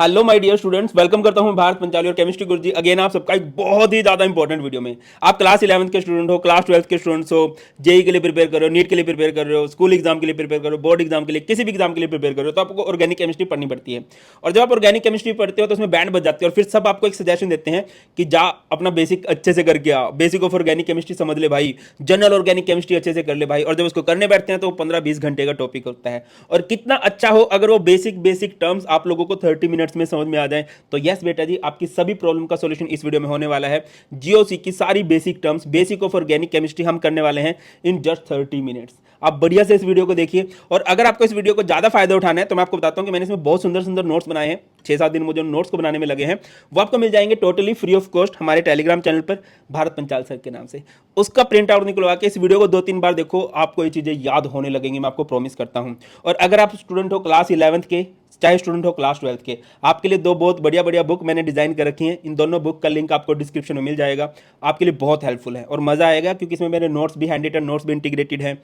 Hello my dear students, welcome करता हूं भारत पंचाली और केमिस्ट्री गुरुजी अगेन आप सबका एक बहुत ही ज़्यादा इंपॉर्टेंट वीडियो में। आप क्लास 11th के स्टूडेंट हो, क्लास 12th के स्टूडेंट्स हो, जेई के लिए प्रिपेयर कर रहे हो, नीट के लिए प्रिपेयर कर रहे हो, स्कूल एग्जाम के लिए प्रिपेयर कर रहे हो, बोर्ड एग्जाम के लिए, किसी भी एग्जाम के लिए प्रिपेयर कर रहे हो, तो आपको ऑर्गेनिक केमिस्ट्री पढ़नी पड़ती है। और जब आप ऑर्गेनिक केमिस्ट्री पढ़ते हो तो उसमें बैंड बज जाते हैं और फिर सब आपको एक सजेशन देते हैं कि जा अपना बेसिक अच्छे से करके आ, बेसिक ऑफ ऑर्गेनिक केमिस्ट्री समझ ले भाई, जनरल ऑर्गेनिक केमिस्ट्री अच्छे से कर ले भाई। और जब उसको करने बैठते हैं तो 15-20 घंटे का टॉपिक होता है। और कितना अच्छा हो अगर वो बेसिक बेसिक टर्म्स आप लोगों को 30 मिनट्स में समझ में आ जाए। तो यस बेटा जी, आपकी सभी प्रॉब्लम का सॉल्यूशन इस वीडियो में होने वाला है। जीओसी की सारी basic terms, basic of organic chemistry हम करने वाले हैं इन जस्ट 30 मिनट्स। आप बढ़िया से इस वीडियो को देखिए। और अगर आपको इस वीडियो को ज्यादा फायदा उठाना है तो मैं आपको बताता हूं कि मैंने इसमें बहुत सुंदर सुंदर नोट्स बनाए हैं। 6-7 दिन मुझे नोट्स को बनाने में लगे हैं, वो आपको मिल जाएंगे टोटली फ्री ऑफ कॉस्ट हमारे टेलीग्राम चैनल पर, भारत पंचाल सर के नाम से। उसका प्रिंट आउट निकलवा के इस वीडियो को 2-3 बार देखो, आपको ये चीजें याद होने लगेंगी, मैं आपको प्रॉमिस करता हूं। और अगर आप स्टूडेंट हो क्लास 11th के, चाहे स्टूडेंट हो क्लास 12th के, आपके लिए दो बहुत बढ़िया बढ़िया बुक मैंने डिजाइन कर रखी हैं। इन दोनों बुक का लिंक आपको डिस्क्रिप्शन में मिल जाएगा। आपके लिए बहुत हेल्पफुल है और मजा आएगा, क्योंकि इसमें मेरे नोट्स भी, हैंड रिटन नोट्स भी इंटीग्रेटेड हैं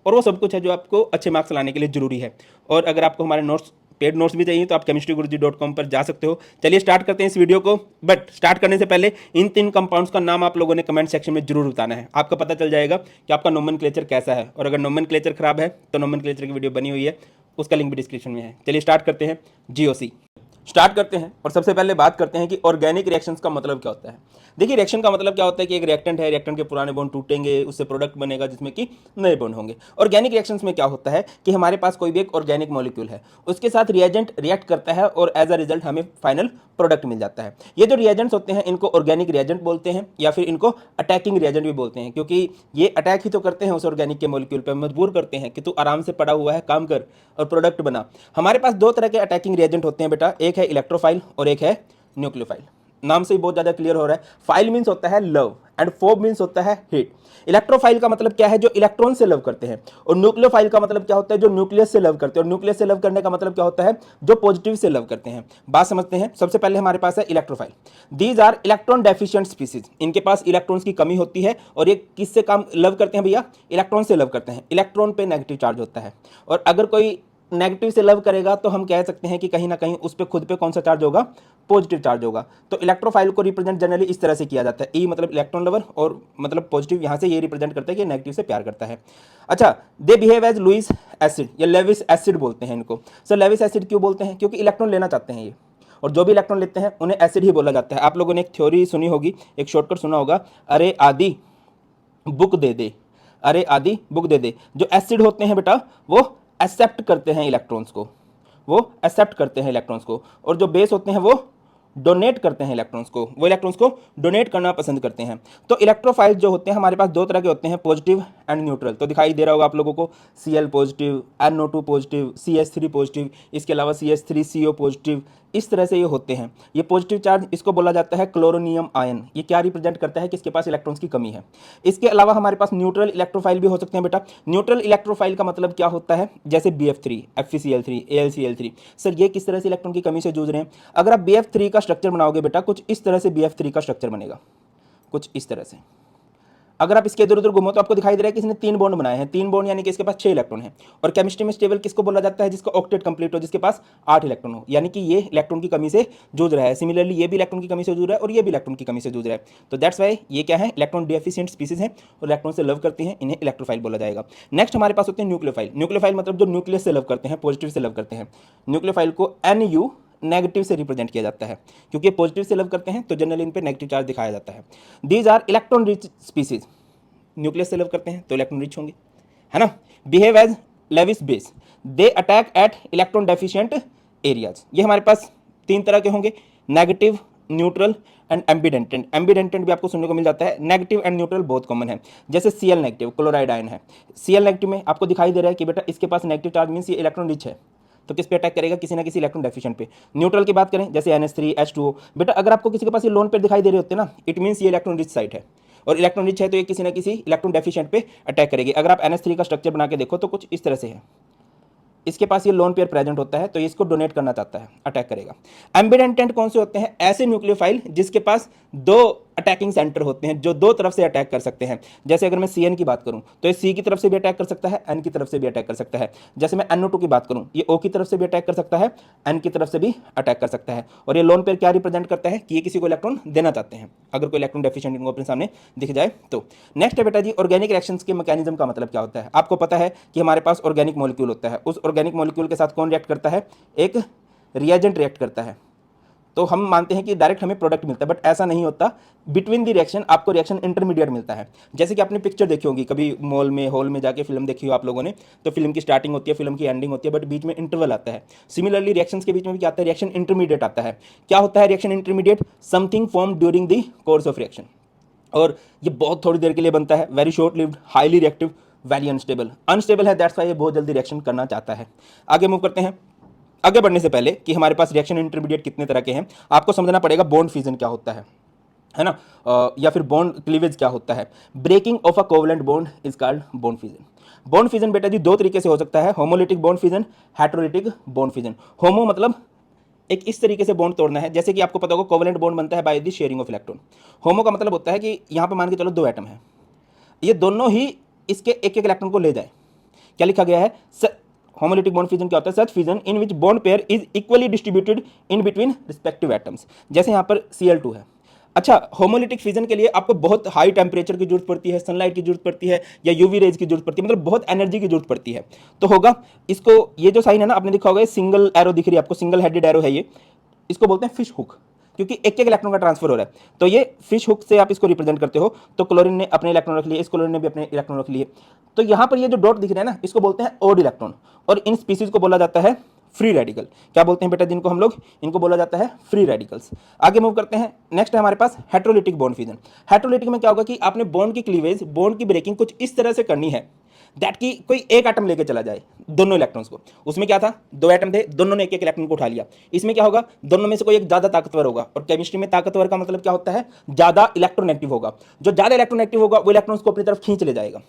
और वो सब कुछ है जो आपको अच्छे मार्क्स लाने के लिए जरूरी है। और अगर आपको हमारे नोट्स, पेड नोट्स भी चाहिए तो आप chemistryguruji.com पर जा सकते हो। चलिए स्टार्ट करते हैं इस वीडियो को। बट स्टार्ट करने से पहले इन 3 कंपाउंड्स का नाम आप लोगों ने कमेंट सेक्शन में जरूर बताना है। आपको पता चल जाएगा कि आपका नोमेनक्लेचर कैसा है। और अगर नोमेनक्लेचर खराब है तो नोमेनक्लेचर की वीडियो बनी हुई है, उसका लिंक भी डिस्क्रिप्शन में है। चलिए स्टार्ट करते हैं। जीओसी स्टार्ट करते हैं और सबसे पहले बात करते हैं कि ऑर्गेनिक रिएक्शंस का मतलब क्या होता है। देखिए, रिएक्शन का मतलब क्या होता है कि एक रिएक्टेंट है, रिएक्टेंट के पुराने बॉन्ड टूटेंगे, उससे प्रोडक्ट बनेगा जिसमें कि नए बॉन्ड होंगे। ऑर्गेनिक रिएक्शंस में क्या होता है कि हमारे पास कोई भी एक ऑर्गेनिक मॉलिक्यूल है, उसके साथ रिएजेंट रिएक्ट करता है और एज अ रिजल्ट हमें फाइनल प्रोडक्ट मिल जाता है। ये जो रिएजेंट्स होते हैं इनको ऑर्गेनिक रिएजेंट बोलते हैं, या फिर इनको अटैकिंग रिएजेंट भी बोलते हैं, क्योंकि ये अटैक ही तो करते हैं उस ऑर्गेनिक के मॉलिक्यूल पर, मजबूर करते हैं कि तू आराम से पड़ा हुआ है, काम कर और प्रोडक्ट बना। हमारे पास 2 तरह के अटैकिंग रिएजेंट होते हैं बेटा, एक है इलेक्ट्रोफाइल और एक है न्यूक्लियोफाइल। नाम से ही बहुत ज्यादा क्लियर हो रहा है। फाइल मींस होता है लव एंड फोब मींस होता है हेट। इलेक्ट्रोफाइल का मतलब क्या है, जो इलेक्ट्रॉन से लव करते हैं। और न्यूक्लियोफाइल का मतलब क्या होता है, जो न्यूक्लियस से लव करते हैं। और न्यूक्लियस से लव करने का मतलब क्या होता है, जो पॉजिटिव से लव करते हैं। बात समझते हैं। सबसे पहले हमारे पास है electrophile. These are electron deficient species. इनके पास इलेक्ट्रॉन्स की कमी होती है और ये किससे काम लव करते हैं भैया, इलेक्ट्रॉन से लव करते हैं। इलेक्ट्रॉन पे नेगेटिव चार्ज होता है और अगर कोई नेगेटिव से लव करेगा तो हम कह सकते हैं कि कहीं ना कहीं उस पर खुद पे कौन सा चार्ज होगा, पॉजिटिव चार्ज होगा। तो इलेक्ट्रोफाइल को रिप्रेजेंट जनरली इस तरह से किया जाता है। ई मतलब इलेक्ट्रॉन लवर और मतलब पॉजिटिव, यहाँ से ये रिप्रेजेंट करता है कि नेगेटिव से प्यार करता है। अच्छा, they behave as Lewis acid या लेविस एसिड बोलते हैं इनको। सर लेविस एसिड क्यों बोलते हैं, क्योंकि इलेक्ट्रॉन लेना चाहते हैं ये, और जो भी इलेक्ट्रॉन लेते हैं उन्हें एसिड ही बोला जाता है। आप लोगों ने एक थ्योरी सुनी होगी, एक शॉर्टकट सुना होगा, अरे आदि बुक दे दे, अरे आदि बुक दे दे। जो एसिड होते हैं बेटा वो एक्सेप्ट करते हैं इलेक्ट्रॉन्स को, वो एक्सेप्ट करते हैं इलेक्ट्रॉन्स को। और जो बेस होते हैं वो डोनेट करते हैं इलेक्ट्रॉन्स को, वो इलेक्ट्रॉन्स को डोनेट करना पसंद करते हैं। तो इलेक्ट्रोफाइल जो होते हैं हमारे पास 2 तरह के होते हैं, पॉजिटिव एंड न्यूट्रल। तो दिखाई दे रहा होगा आप लोगों को, Cl positive, NO2 positive, CH3 positive, इसके अलावा CH3CO पॉजिटिव। इस तरह से ये होते हैं। ये पॉजिटिव चार्ज, इसको बोला जाता है क्लोरोनियम आयन। ये क्या रिप्रेजेंट करता है कि इसके पास इलेक्ट्रॉन्स की कमी है। इसके अलावा हमारे पास न्यूट्रल इलेक्ट्रोफाइल भी हो सकते हैं बेटा। न्यूट्रल इलेक्ट्रोफाइल का मतलब क्या होता है, जैसे BF3, FeCl3, AlCl3। सर ये किस तरह से इलेक्ट्रॉन की कमी से जूझ रहे हैं। अगर आप BF3 का स्ट्रक्चर बनाओगे बेटा, कुछ इस तरह से BF3 का स्ट्रक्चर बनेगा, कुछ इस तरह से। अगर आप इसके इधर उधर घूमो तो आपको दिखाई दे रहा है कि इसने 3 बॉन्ड बनाए हैं। 3 बॉन्ड यानी कि इसके पास 6 इलेक्ट्रॉन है। और केमिस्ट्री में स्टेबल किसको बोला जाता है, जिसका ऑक्टेट कंप्लीट हो, जिसके पास 8 इलेक्ट्रॉन हो, यानी कि ये इलेक्ट्रॉन की कमी से जूझ रहा है। सिमिलरली ये भी इलेक्ट्रॉन की कमी से जूझ रहा है और ये भी इलेक्ट्रॉन की कमी से जूझ रहा है। तो दैट्स वाई ये क्या है, इलेक्ट्रॉन डेफिशिएंट स्पीसीज है और इलेक्ट्रॉन से लव करती हैं, इन्हें इलेक्ट्रोफाइल बोला जाएगा। नेक्स्ट हमारे पास होते हैं न्यूक्लियोफाइल। न्यूक्लियोफाइल मतलब जो न्यूक्लियस से लव करते हैं, पॉजिटिव से लव करते हैं। न्यूक्लियोफाइल को NU नेगेटिव से रिप्रेजेंट किया जाता है, क्योंकि पॉजिटिव से लव करते हैं तो जनरली इन पे नेगेटिव चार्ज दिखाया जाता है। These are electron rich species. Nucleus से लव करते हैं तो इलेक्ट्रॉन रिच होंगे, है ना। Behave as Lewis base, they attack at electron deficient areas. ये हमारे पास 3 तरह के होंगे, negative, neutral and ambidentate. Ambidentate भी आपको सुनने को मिल जाता है। नेगेटिव एंड न्यूट्रल बहुत कॉमन है, जैसे Cl नेगेटिव, क्लोराइड आयन है। Cl नेगेटिव में आपको दिखाई दे रहा है कि बेटा इसके पास नेगेटिव चार्ज मींस ये इलेक्ट्रॉन रिच है, तो किस पे अटैक करेगा, किसी ना किसी इलेक्ट्रॉन डेफिशिएंट पे। न्यूट्रल की बात करें जैसे NH3, H2O, बेटा अगर आपको किसी के पास ये लोन पे दिखाई दे रहे होते हैं ना, इट मींस ये इलेक्ट्रॉन रिच साइट है। और इलेक्ट्रॉन रिच है तो ये किसी ना किसी इलेक्ट्रॉन डेफिशिएंट पे अटैक करेगी। अगर आप NH3 का स्ट्रक्चर बना के देखो तो कुछ इस तरह से है, इसके पास ये लोन पेयर प्रेजेंट होता है तो ये इसको डोनेट करना चाहता है, अटैक करेगा। एम्बिडेंटेंट कौन से होते हैं, ऐसे न्यूक्लियोफाइल जिसके पास 2 अटैकिंग सेंटर होते हैं जो दो तरफ से अटैक कर सकते हैं। जैसे अगर मैं CN की बात करूं तो ये C की तरफ से भी अटैक कर सकता है, N की तरफ से भी अटैक कर सकता है। जैसे मैं NO2 की बात करूं, ये O की तरफ से भी अटैक कर सकता है, N की तरफ से भी अटैक कर सकता है। और ये लोन पेयर क्या रिप्रेजेंट करता है कि ये किसी को इलेक्ट्रॉन देना चाहते हैं, अगर कोई इलेक्ट्रॉन डेफिशिएंट इनको अपने सामने दिख जाए तो। नेक्स्ट है बेटा जी, ऑर्गेनिक रिएक्शंस के मैकेनिज्म का मतलब क्या होता है। आपको पता है कि हमारे पास ऑर्गेनिक मॉलिक्यूल होता है, उस ऑर्गेनिक मॉलिक्यूल के साथ कौन रिएक्ट करता है, एक रिएजेंट रिएक्ट करता है, तो हम मानते हैं कि डायरेक्ट हमें प्रोडक्ट मिलता है, बट ऐसा नहीं होता। बिटवीन द रिएक्शन आपको रिएक्शन इंटरमीडिएट मिलता है। जैसे कि आपने पिक्चर देखी होगी कभी मॉल में, हॉल में जाके फिल्म देखी हो आप लोगों ने, तो फिल्म की स्टार्टिंग होती है, फिल्म की एंडिंग होती है, बट बीच में इंटरवल आता है। सिमिलरली रिएक्शंस के बीच में भी क्या आता है, रिएक्शन इंटरमीडिएट आता है। क्या होता है reaction intermediate, something form during the course of reaction, और ये बहुत थोड़ी देर के लिए बनता है, very short lived, highly reactive, very unstable. Unstable है, दैट्स वाई ये बहुत जल्दी रिएक्शन करना चाहता है। आगे मूव करते हैं। आगे बढ़ने से पहले कि हमारे पास रिएक्शन इंटरमीडिएट कितने तरह के हैं, आपको समझना पड़ेगा बॉन्ड फ्यूजन क्या होता है ना, या फिर बॉन्ड क्लीवेज क्या होता है। Breaking of a covalent bond is called bond fusion. Bond fusion बेटा जी दो तरीके से हो सकता है, homolytic bond fusion, heterolytic bond fusion. Homo मतलब एक इस तरीके से बॉन्ड तोड़ना है, जैसे कि आपको पता होगा कोवलेंट बॉन्ड बनता है by the sharing of electron. Homo का मतलब होता है कि यहाँ पे मान के चलो दो एटम है, ये दोनों ही इसके एक एक इलेक्ट्रॉन को ले जाए। क्या लिखा गया है, होमोलिटिक बॉन्ड फ्यूजन क्या होता है, such fusion in which bond pair is equally distributed in between respective atoms. जैसे यहाँ पर Cl2 है। अच्छा, होमोलिटिक फ्यूजन के लिए आपको बहुत हाई टेम्परेचर की जरूरत पड़ती है, सनलाइट की जरूरत पड़ती है, या यूवी रेज की जरूरत पड़ती है, मतलब बहुत एनर्जी की जरूरत पड़ती है। तो होगा इसको, ये जो साइन है ना आपने देखा होगा, सिंगल एरो दिख रही है आपको, सिंगल हेडेड एरो है ये, इसको बोलते हैं फिश हुक, क्योंकि एक एक इलेक्ट्रॉन का ट्रांसफर हो रहा है। तो ये फिश हुक से आप इसको रिप्रेजेंट करते हो। तो क्लोरीन ने अपने इलेक्ट्रॉन रख लिए, इस क्लोरीन ने भी अपने इलेक्ट्रॉन रख लिए। तो यहाँ पर ये जो डॉट दिख रहे हैं ना, इसको बोलते हैं ओड इलेक्ट्रॉन, और इन स्पीसीज को बोला जाता है फ्री रेडिकल। क्या बोलते हैं बेटा जिनको हम लोग, इनको बोला जाता है फ्री रेडिकल्स। आगे मूव करते हैं। नेक्स्ट है हमारे पास हेटेरोलिटिक बॉन्ड फ्यूजन। हेटेरोलिटिक में क्या होगा कि आपने बॉन्ड की क्लीवेज, बॉन्ड की ब्रेकिंग कुछ इस तरह से करनी है दैट की कोई एक एटम लेके चला जाए दोनों इलेक्ट्रॉन्स को। उसमें क्या था, दो एटम थे, दोनों ने एक एक इलेक्ट्रॉन को उठा लिया। इसमें क्या होगा, दोनों में से कोई एक ज्यादा ताकतवर होगा, और केमिस्ट्री में ताकतवर का मतलब क्या होता है, ज्यादा इलेक्ट्रोनेगेटिव होगा। जो ज्यादा इलेक्ट्रोनेगेटिव होगा वो इलेक्ट्रॉन्स को अपनी तरफ खींच ले जाएगा,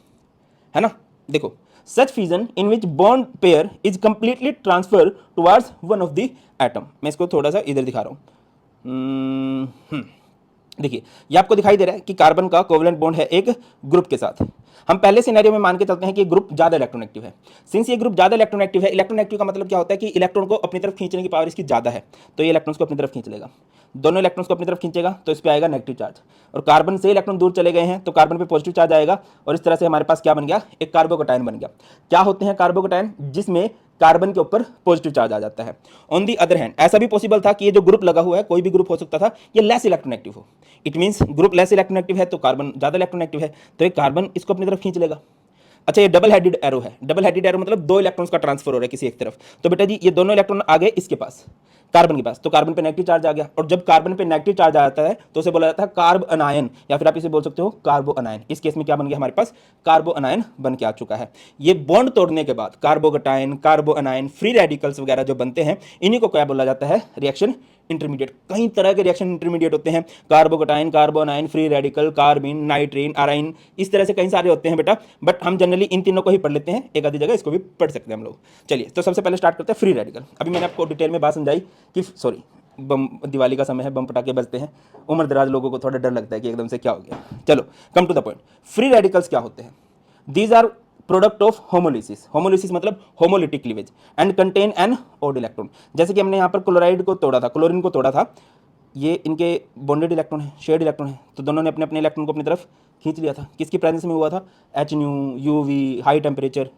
है ना। देखो, such fusion in which bond pair is completely transfer towards one of the atom. मैं इसको थोड़ा सा इधर दिखा रहा हूं। देखिए, ये आपको दिखाई दे रहा है कि कार्बन का कोवलेंट बॉन्ड है एक ग्रुप के साथ। हम पहले सिनेरियो में मान के चलते हैं कि ग्रुप ज्यादा इलेक्ट्रोनेगेटिव है। सिंस ये ग्रुप ज्यादा इलेक्ट्रोनेगेटिव है, इलेक्ट्रोनेगेटिव का मतलब क्या होता है कि इलेक्ट्रॉन को अपनी तरफ खींचने की पावर इसकी ज्यादा है, तो ये इलेक्ट्रॉन्स को अपनी तरफ खींच लेगा। दोनों इलेक्ट्रॉन्स को अपनी तरफ खींचेगा तो इस पे आएगा नेगेटिव चार्ज, और कार्बन से इलेक्ट्रॉन दूर चले गए हैं तो कार्बन पे पॉजिटिव चार्ज आएगा, और इस तरह से हमारे पास क्या बन गया, एक कार्बोकटायन बन गया। क्या होते हैं कार्बोकटायन, जिसमें कार्बन के ऊपर पॉजिटिव चार्ज आ जाता है। ऑन दी अदर हैंड ऐसा भी पॉसिबल था कि ये जो ग्रुप लगा हुआ है, कोई भी ग्रुप हो सकता था, ये लेस इलेक्ट्रोनेगेटिव हो। It means group less electronegative है तो कार्बन ज्यादा इलेक्ट्रोनेगेटिव है, तो ये कार्बन इसको अपनी तरफ खींच लेगा। अच्छा, ये डबल हेडेड एरो है। डबल हेडेड एरो मतलब दो इलेक्ट्रॉन्स का ट्रांसफर हो रहा है किसी एक तरफ। तो बेटा जी ये दोनों इलेक्ट्रॉन आ गए इसके पास, कार्बन के पास, तो कार्बन पे नेगेटिव चार्ज आ गया, और जब कार्बन पे नेगेटिव चार्ज आ जाता है तो उसे बोला जाता है कार्ब अनायन, या फिर आप इसे बोल सकते हो कार्बो अनायन। इस केस में क्या बन गया, हमारे पास कार्बो अनायन बन के आ चुका है। ये बॉन्ड तोड़ने के बाद कार्बोकटायन, कार्बो अनायन, फ्री रेडिकल्स वगैरह जो बनते हैं, इन्हीं को क्या बोला जाता है, रिएक्शन इंटरमीडिएट। कई तरह के रिएक्शन इंटरमीडिएट होते हैं, कार्बोकटायन, कार्बोनाइन, फ्री रेडिकल, कार्बिन, नाइट्रीन, अराइन, इस तरह से कई सारे होते हैं बेटा, बट हम जनरली इन तीनों को ही पढ़ लेते हैं, एक आधी जगह इसको भी पढ़ सकते हैं हम लोग। चलिए, तो सबसे पहले स्टार्ट करते हैं फ्री रेडिकल। अभी मैंने आपको डिटेल में बात समझाई कि सॉरी, बम, दिवाली का समय है, बम पटाखे बजते हैं, उम्र दराज लोगों को थोड़ा डर लगता है कि एकदम से क्या हो गया। चलो, come to the point. Free radicals क्या होते हैं, these are product of homolysis. Homolysis मतलब homolytic cleavage, and contain an odd electron. जैसे कि हमने यहाँ पर क्लोराइड को तोड़ा था, क्लोरीन को तोड़ा था, ये इनके बॉन्डेड इलेक्ट्रॉन है, शेयर्ड इलेक्ट्रॉन है, तो दोनों ने अपने अपने इलेक्ट्रॉन को अपनी तरफ खींच लिया था। किसकी प्रेजेंस में हुआ था, HNu, UV, हाई टेम्परेचर,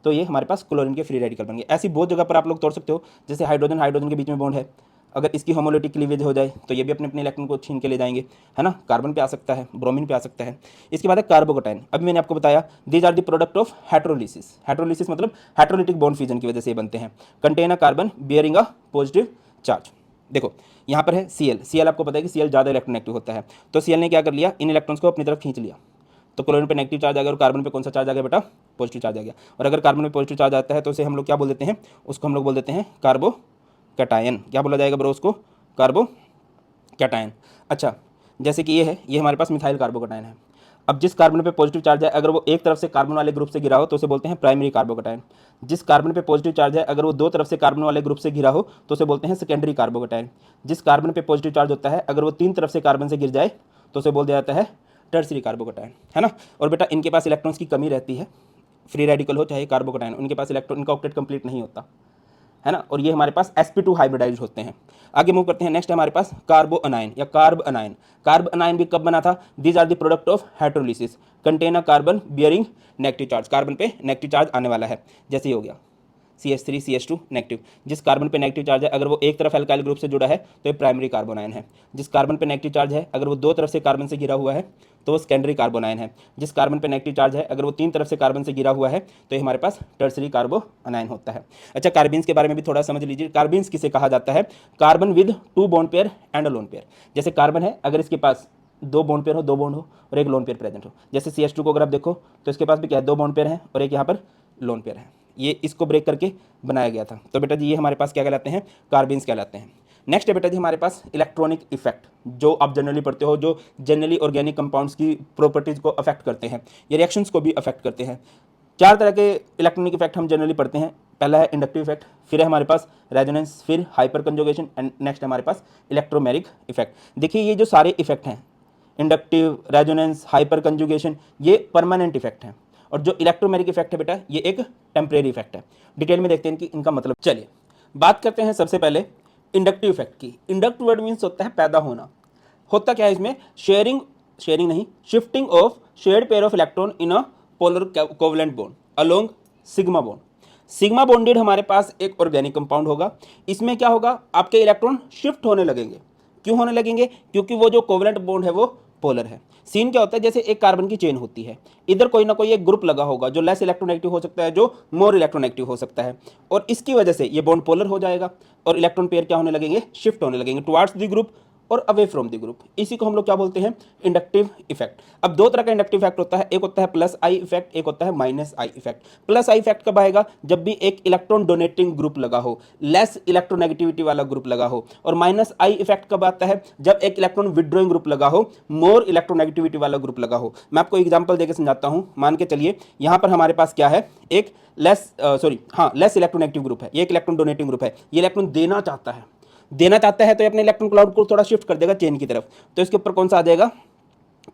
तो ये हमारे पास क्लोरीन के फ्री रेडिकल बन गए। ऐसी बहुत जगह पर आप लोग तोड़ सकते हो, जैसे हाइड्रोजन, हाइड्रोजन के बीच में बॉन्ड है, अगर इसकी होमोलिटिक क्लीवेज हो जाए तो ये भी अपने अपने इलेक्ट्रॉन को छीन के ले जाएंगे, है ना। कार्बन पे आ सकता है, ब्रोमीन पे आ सकता है। इसके बाद है कार्बोकटायन। अभी मैंने आपको बताया these are the product of heterolysis. Heterolysis मतलब हेटेरोलिटिक बॉन्ड फ्यूजन की वजह से ये बनते हैं। Contain a carbon bearing a positive charge. देखो यहाँ पर है Cl आपको पता है कि Cl ज़्यादा इलेक्ट्रोनेगेटिव होता है, तो Cl ने क्या कर लिया, इन इलेक्ट्रॉन्स को अपनी तरफ खींच लिया, तो क्लोरीन पे नेगेटिव चार्ज आ गया, और कार्बन पे कौन सा चार्ज आ गया बेटा, पॉजिटिव चार्ज आ गया। और अगर कार्बन में पॉजिटिव चार्ज आता है तो उसे हम लोग क्या बोल देते हैं, उसको हम लोग बोल देते हैं कार्बोकटायन। क्या बोला जाएगा ब्रो उसको, कार्बोकटायन। अच्छा, जैसे कि ये है, ये हमारे पास मिथाइल कार्बोकटायन है। अब जिस कार्बन पे पॉजिटिव चार्ज है, अगर वो एक तरफ से कार्बन वाले ग्रुप से घिरा हो तो उसे बोलते हैं प्राइमरी कार्बोकटायन। जिस कार्बन पे पॉजिटिव चार्ज है, अगर वो दो तरफ से कार्बन वाले ग्रुप से घिरा हो तो उसे बोलते हैं सेकेंडरी कार्बोकटायन। जिस कार्बन पे पॉजिटिव चार्ज होता है, अगर वो तीन तरफ से कार्बन से गिर जाए तो उसे बोल दिया जाता है टर्सरी कार्बोकैटायन, है ना। और बेटा इनके पास इलेक्ट्रॉन्स की कमी रहती है, फ्री रेडिकल हो चाहे कार्बोकैटायन, उनके पास इलेक्ट्रॉन, इनका ऑक्टेट कंप्लीट नहीं होता, है ना। और ये हमारे पास sp2 हाइब्रिडाइज होते हैं। आगे मूव करते हैं, नेक्स्ट है हमारे पास कार्बो अनायन या कार्ब अनायन। कार्ब अनायन भी कब बना था? These are the product of hydrolysis, contain a carbon bearing negative charge, carbon पे नेगेटिव चार्ज आने वाला है, जैसे ही हो गया CH3 CH2 नेगेटिव। जिस कार्बन पे नेगेटिव चार्ज है अगर वो एक तरफ एल्काइल ग्रुप से जुड़ा है तो ये प्राइमरी कार्बोनायन है। जिस कार्बन पे नेगेटिव चार्ज है अगर वो दो तरफ से कार्बन से घिरा हुआ है तो वो सेकेंडरी कार्बोनायन है। जिस कार्बन पे नेगेटिव चार्ज है अगर वो तीन तरफ से कार्बन से घिरा हुआ है तो ये हमारे पास टर्सरी कार्बोनायन होता है। अच्छा, कार्बीन्स के बारे में भी थोड़ा समझ लीजिए। कार्बीन्स किसे कहा जाता है? Carbon with 2 bond pair and a lone pair. जैसे कार्बन है, अगर इसके पास 2 बॉन्ड पेयर हो, 2 बॉन्ड हो और एक लोन पेयर प्रेजेंट हो, जैसे CH2 को अगर आप देखो तो इसके पास भी क्या है? 2 बॉन्ड पेयर है और एक यहाँ पर लोन पेयर है। ये इसको ब्रेक करके बनाया गया था। तो बेटा जी ये हमारे पास क्या कहलाते हैं? कार्बीन्स कहलाते हैं। नेक्स्ट है बेटा जी हमारे पास इलेक्ट्रॉनिक इफेक्ट, जो आप जनरली पढ़ते हो, जो जनरली ऑर्गेनिक कंपाउंड्स की प्रॉपर्टीज को अफेक्ट करते हैं, ये रिएक्शंस को भी अफेक्ट करते हैं। 4 तरह के इलेक्ट्रॉनिक इफेक्ट हम जनरली पढ़ते हैं। पहला है इंडक्टिव इफेक्ट, फिर है हमारे पास रेजोनेंस, फिर हाइपर कंजुगेशन एंड नेक्स्ट हमारे पास इलेक्ट्रोमेरिक इफेक्ट। देखिए ये जो सारे इफेक्ट हैं, इंडक्टिव, रेजोनेंस, हाइपर कंजुगेशन, ये परमानेंट इफेक्ट हैं। और जो इलेक्ट्रोमेरिक इफेक्ट है बेटा ये एक टेम्परेरी इफेक्ट है। डिटेल में देखते हैं कि इनका मतलब। चलिए बात करते हैं सबसे पहले इंडक्टिव इफेक्ट की। इंडक्ट वर्ड मीन्स होता है पैदा होना। होता क्या है इसमें? शेयरिंग नहीं, shifting of shared pair of electron in a polar covalent bond along sigma bond. Sigma bonded हमारे पास एक ऑर्गेनिक कंपाउंड होगा। इसमें क्या होगा? आपके इलेक्ट्रॉन शिफ्ट होने लगेंगे। क्यों होने लगेंगे? क्योंकि वो जो कोवलेंट बॉन्ड है वो पोलर है। सीन क्या होता है? जैसे एक कार्बन की चेन होती है, इधर कोई ना कोई एक ग्रुप लगा होगा जो लेस इलेक्ट्रोनेगेटिव हो सकता है, जो मोर इलेक्ट्रोनेगेटिव हो सकता है, और इसकी वजह से ये बॉन्ड पोलर हो जाएगा और इलेक्ट्रॉन पेयर क्या होने लगेंगे? शिफ्ट होने लगेंगे टुवार्ड्स द ग्रुप और अवे फ्रॉम द ग्रुप। इसी को हम लोग क्या बोलते हैं? Inductive effect. अब 2 तरह का इंडक्टिव इफेक्ट होता है, एक होता है प्लस आई इफेक्ट, एक होता है minus I effect. Plus I effect कब आएगा? जब भी एक इलेक्ट्रॉन डोनेटिंग ग्रुप लगा हो, लेस इलेक्ट्रोनेगेटिविटी वाला ग्रुप लगा हो। और माइनस आई इफेक्ट कब आता है? जब एक इलेक्ट्रॉन विड्रॉइंग ग्रुप लगा हो, मोर इलेक्ट्रोनेगेटिविटी वाला ग्रुप लगा हो। मैं आपको एग्जाम्पल देकर समझाता हूं। मान के चलिए यहाँ पर हमारे पास क्या है? एक लेस इलेक्ट्रोनेगेटिव ग्रुप है, ये एक इलेक्ट्रॉन डोनेटिंग ग्रुप है। ये इलेक्ट्रॉन देना चाहता है तो ये अपने इलेक्ट्रॉन क्लाउड को थोड़ा शिफ्ट कर देगा चेन की तरफ। तो इसके ऊपर कौन सा आ जाएगा?